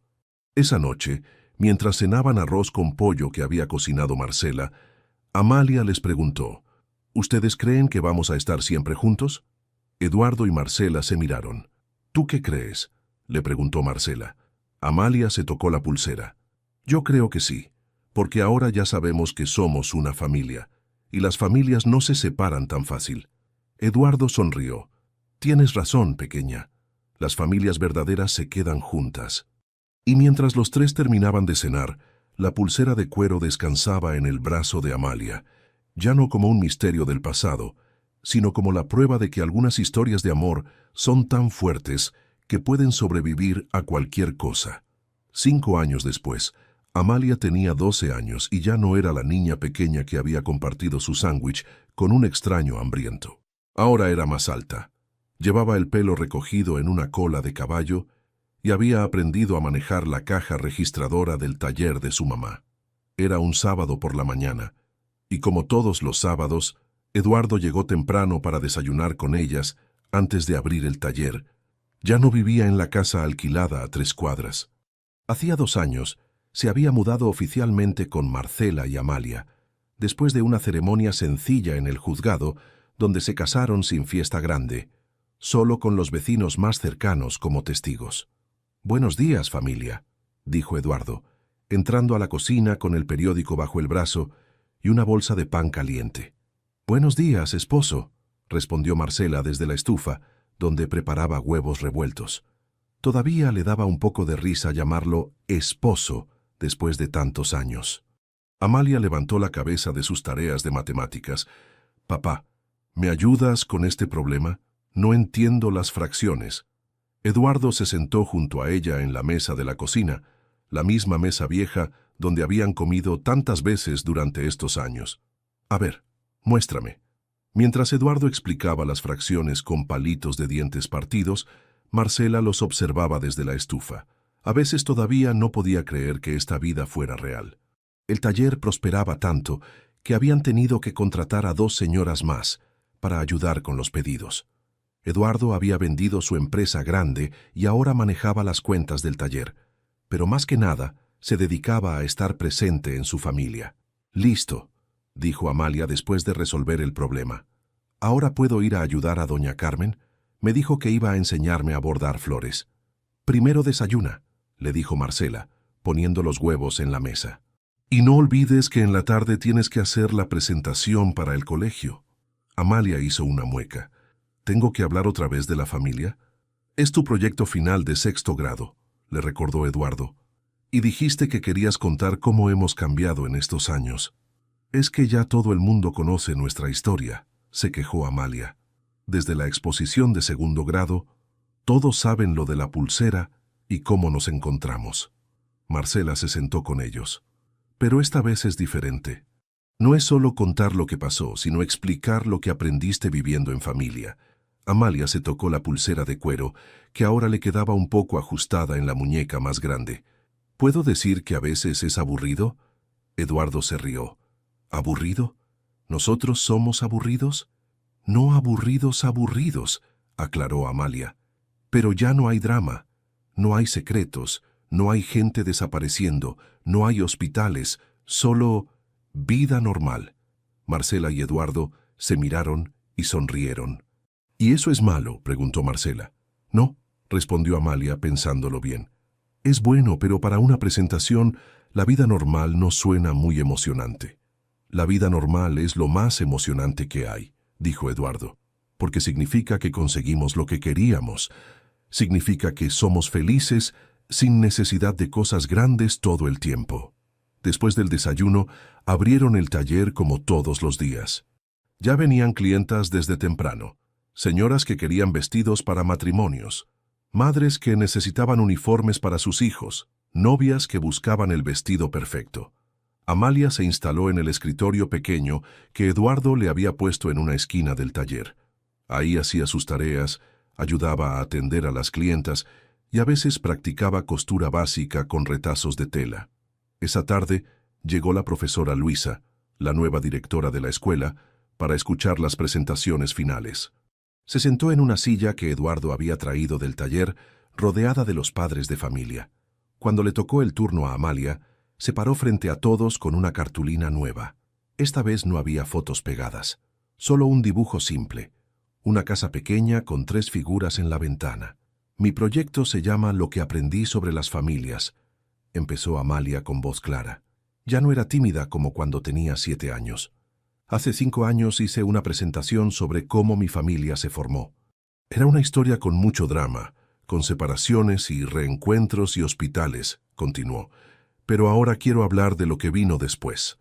Esa noche, mientras cenaban arroz con pollo que había cocinado Marcela, Amalia les preguntó, ¿ustedes creen que vamos a estar siempre juntos? Eduardo y Marcela se miraron. ¿Tú qué crees?, le preguntó Marcela. Amalia se tocó la pulsera. Yo creo que sí, porque ahora ya sabemos que somos una familia, y las familias no se separan tan fácil. Eduardo sonrió. Tienes razón, pequeña. Las familias verdaderas se quedan juntas. Y mientras los tres terminaban de cenar, la pulsera de cuero descansaba en el brazo de Amalia, ya no como un misterio del pasado, sino como la prueba de que algunas historias de amor son tan fuertes que pueden sobrevivir a cualquier cosa. 5 años después, Amalia tenía 12 años y ya no era la niña pequeña que había compartido su sándwich con un extraño hambriento. Ahora era más alta. Llevaba el pelo recogido en una cola de caballo y había aprendido a manejar la caja registradora del taller de su mamá. Era un sábado por la mañana, y como todos los sábados, Eduardo llegó temprano para desayunar con ellas antes de abrir el taller. Ya no vivía en la casa alquilada a 3 cuadras. Hacía 2 años, se había mudado oficialmente con Marcela y Amalia, después de una ceremonia sencilla en el juzgado, donde se casaron sin fiesta grande, solo con los vecinos más cercanos como testigos. «Buenos días, familia», dijo Eduardo, entrando a la cocina con el periódico bajo el brazo y una bolsa de pan caliente. «Buenos días, esposo», respondió Marcela desde la estufa, donde preparaba huevos revueltos. Todavía le daba un poco de risa llamarlo esposo después de tantos años. Amalia levantó la cabeza de sus tareas de matemáticas. «Papá, ¿me ayudas con este problema? No entiendo las fracciones». Eduardo se sentó junto a ella en la mesa de la cocina, la misma mesa vieja donde habían comido tantas veces durante estos años. «A ver, muéstrame». Mientras Eduardo explicaba las fracciones con palitos de dientes partidos, Marcela los observaba desde la estufa. A veces todavía no podía creer que esta vida fuera real. El taller prosperaba tanto que habían tenido que contratar a 2 señoras más para ayudar con los pedidos. Eduardo había vendido su empresa grande y ahora manejaba las cuentas del taller, pero más que nada se dedicaba a estar presente en su familia. «Listo», dijo Amalia después de resolver el problema. «Ahora puedo ir a ayudar a doña Carmen. Me dijo que iba a enseñarme a bordar flores». «Primero desayuna», le dijo Marcela, poniendo los huevos en la mesa. «Y no olvides que en la tarde tienes que hacer la presentación para el colegio». Amalia hizo una mueca. «¿Tengo que hablar otra vez de la familia?» «Es tu proyecto final de 6º grado», le recordó Eduardo. «Y dijiste que querías contar cómo hemos cambiado en estos años». «Es que ya todo el mundo conoce nuestra historia», se quejó Amalia. «Desde la exposición de 2º grado, todos saben lo de la pulsera y cómo nos encontramos». Marcela se sentó con ellos. Pero esta vez es diferente. No es solo contar lo que pasó, sino explicar lo que aprendiste viviendo en familia. Amalia se tocó la pulsera de cuero, que ahora le quedaba un poco ajustada en la muñeca más grande. ¿Puedo decir que a veces es aburrido? Eduardo se rió. ¿Aburrido? ¿Nosotros somos aburridos? No aburridos, aburridos, aclaró Amalia. Pero ya no hay drama, no hay secretos, no hay gente desapareciendo, no hay hospitales, solo vida normal. Marcela y Eduardo se miraron y sonrieron. ¿Y eso es malo?, preguntó Marcela. No, respondió Amalia pensándolo bien. Es bueno, pero para una presentación, la vida normal no suena muy emocionante. La vida normal es lo más emocionante que hay, dijo Eduardo, porque significa que conseguimos lo que queríamos. Significa que somos felices sin necesidad de cosas grandes todo el tiempo. Después del desayuno, abrieron el taller como todos los días. Ya venían clientas desde temprano, señoras que querían vestidos para matrimonios, madres que necesitaban uniformes para sus hijos, novias que buscaban el vestido perfecto. Amalia se instaló en el escritorio pequeño que Eduardo le había puesto en una esquina del taller. Ahí hacía sus tareas, ayudaba a atender a las clientas y a veces practicaba costura básica con retazos de tela. Esa tarde llegó la profesora Luisa, la nueva directora de la escuela, para escuchar las presentaciones finales. Se sentó en una silla que Eduardo había traído del taller, rodeada de los padres de familia. Cuando le tocó el turno a Amalia, se paró frente a todos con una cartulina nueva. Esta vez no había fotos pegadas, solo un dibujo simple. Una casa pequeña con 3 figuras en la ventana. Mi proyecto se llama Lo que aprendí sobre las familias, empezó Amalia con voz clara. Ya no era tímida como cuando tenía 7 años. Hace 5 años hice una presentación sobre cómo mi familia se formó. Era una historia con mucho drama, con separaciones y reencuentros y hospitales, continuó. Pero ahora quiero hablar de lo que vino después.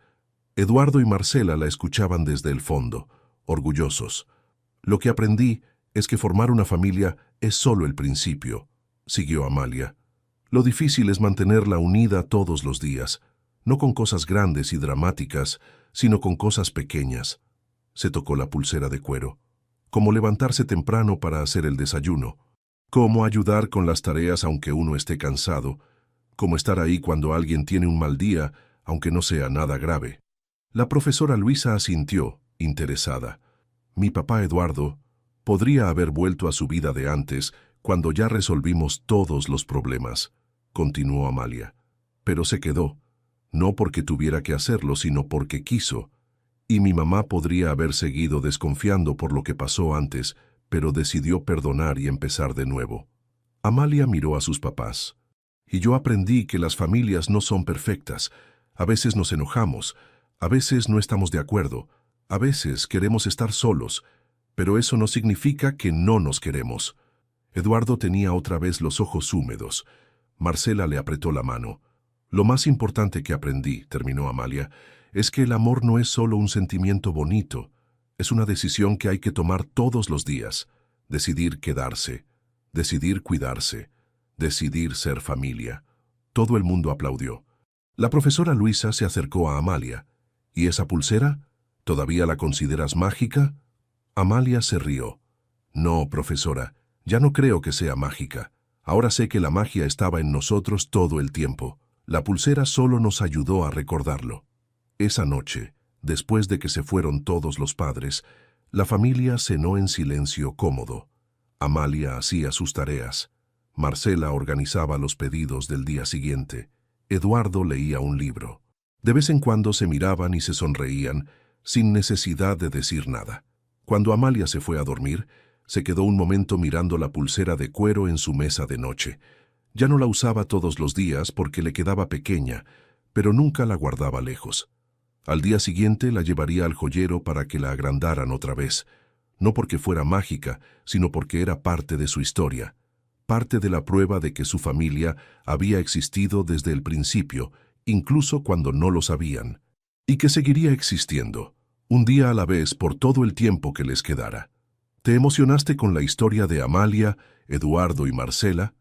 Eduardo y Marcela la escuchaban desde el fondo, orgullosos. Lo que aprendí es que formar una familia es solo el principio, siguió Amalia. Lo difícil es mantenerla unida todos los días, no con cosas grandes y dramáticas, sino con cosas pequeñas. Se tocó la pulsera de cuero. Como levantarse temprano para hacer el desayuno, cómo ayudar con las tareas aunque uno esté cansado, cómo estar ahí cuando alguien tiene un mal día, aunque no sea nada grave. La profesora Luisa asintió, interesada. Mi papá Eduardo podría haber vuelto a su vida de antes, cuando ya resolvimos todos los problemas, continuó Amalia. Pero se quedó, no porque tuviera que hacerlo, sino porque quiso. Y mi mamá podría haber seguido desconfiando por lo que pasó antes, pero decidió perdonar y empezar de nuevo. Amalia miró a sus papás. Y yo aprendí que las familias no son perfectas. A veces nos enojamos, a veces no estamos de acuerdo, a veces queremos estar solos, pero eso no significa que no nos queremos. Eduardo tenía otra vez los ojos húmedos. Marcela le apretó la mano. Lo más importante que aprendí, terminó Amalia, es que el amor no es solo un sentimiento bonito, es una decisión que hay que tomar todos los días. Decidir quedarse, decidir cuidarse, decidir ser familia. Todo el mundo aplaudió. La profesora Luisa se acercó a Amalia. ¿Y esa pulsera? ¿Todavía la consideras mágica? Amalia se rió. No, profesora, ya no creo que sea mágica. Ahora sé que la magia estaba en nosotros todo el tiempo. La pulsera solo nos ayudó a recordarlo. Esa noche, después de que se fueron todos los padres, la familia cenó en silencio cómodo. Amalia hacía sus tareas. Marcela organizaba los pedidos del día siguiente. Eduardo leía un libro. De vez en cuando se miraban y se sonreían, sin necesidad de decir nada. Cuando Amalia se fue a dormir, se quedó un momento mirando la pulsera de cuero en su mesa de noche. Ya no la usaba todos los días porque le quedaba pequeña, pero nunca la guardaba lejos. Al día siguiente la llevaría al joyero para que la agrandaran otra vez, no porque fuera mágica, sino porque era parte de su historia, parte de la prueba de que su familia había existido desde el principio, incluso cuando no lo sabían, y que seguiría existiendo, un día a la vez por todo el tiempo que les quedara. ¿Te emocionaste con la historia de Amalia, Eduardo y Marcela?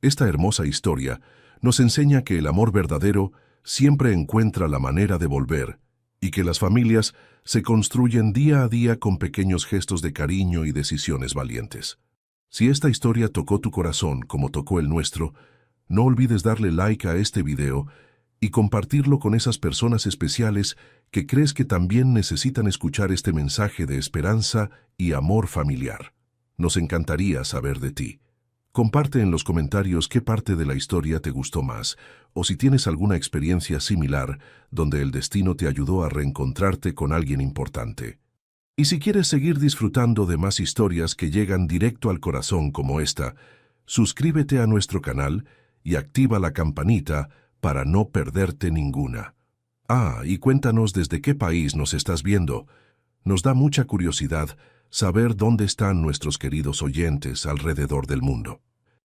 Esta hermosa historia nos enseña que el amor verdadero siempre encuentra la manera de volver y que las familias se construyen día a día con pequeños gestos de cariño y decisiones valientes. Si esta historia tocó tu corazón como tocó el nuestro, no olvides darle like a este video y compartirlo con esas personas especiales que crees que también necesitan escuchar este mensaje de esperanza y amor familiar. Nos encantaría saber de ti. Comparte en los comentarios qué parte de la historia te gustó más, o si tienes alguna experiencia similar donde el destino te ayudó a reencontrarte con alguien importante. Y si quieres seguir disfrutando de más historias que llegan directo al corazón como esta, suscríbete a nuestro canal y activa la campanita para no perderte ninguna. Y cuéntanos desde qué país nos estás viendo. Nos da mucha curiosidad saber dónde están nuestros queridos oyentes alrededor del mundo.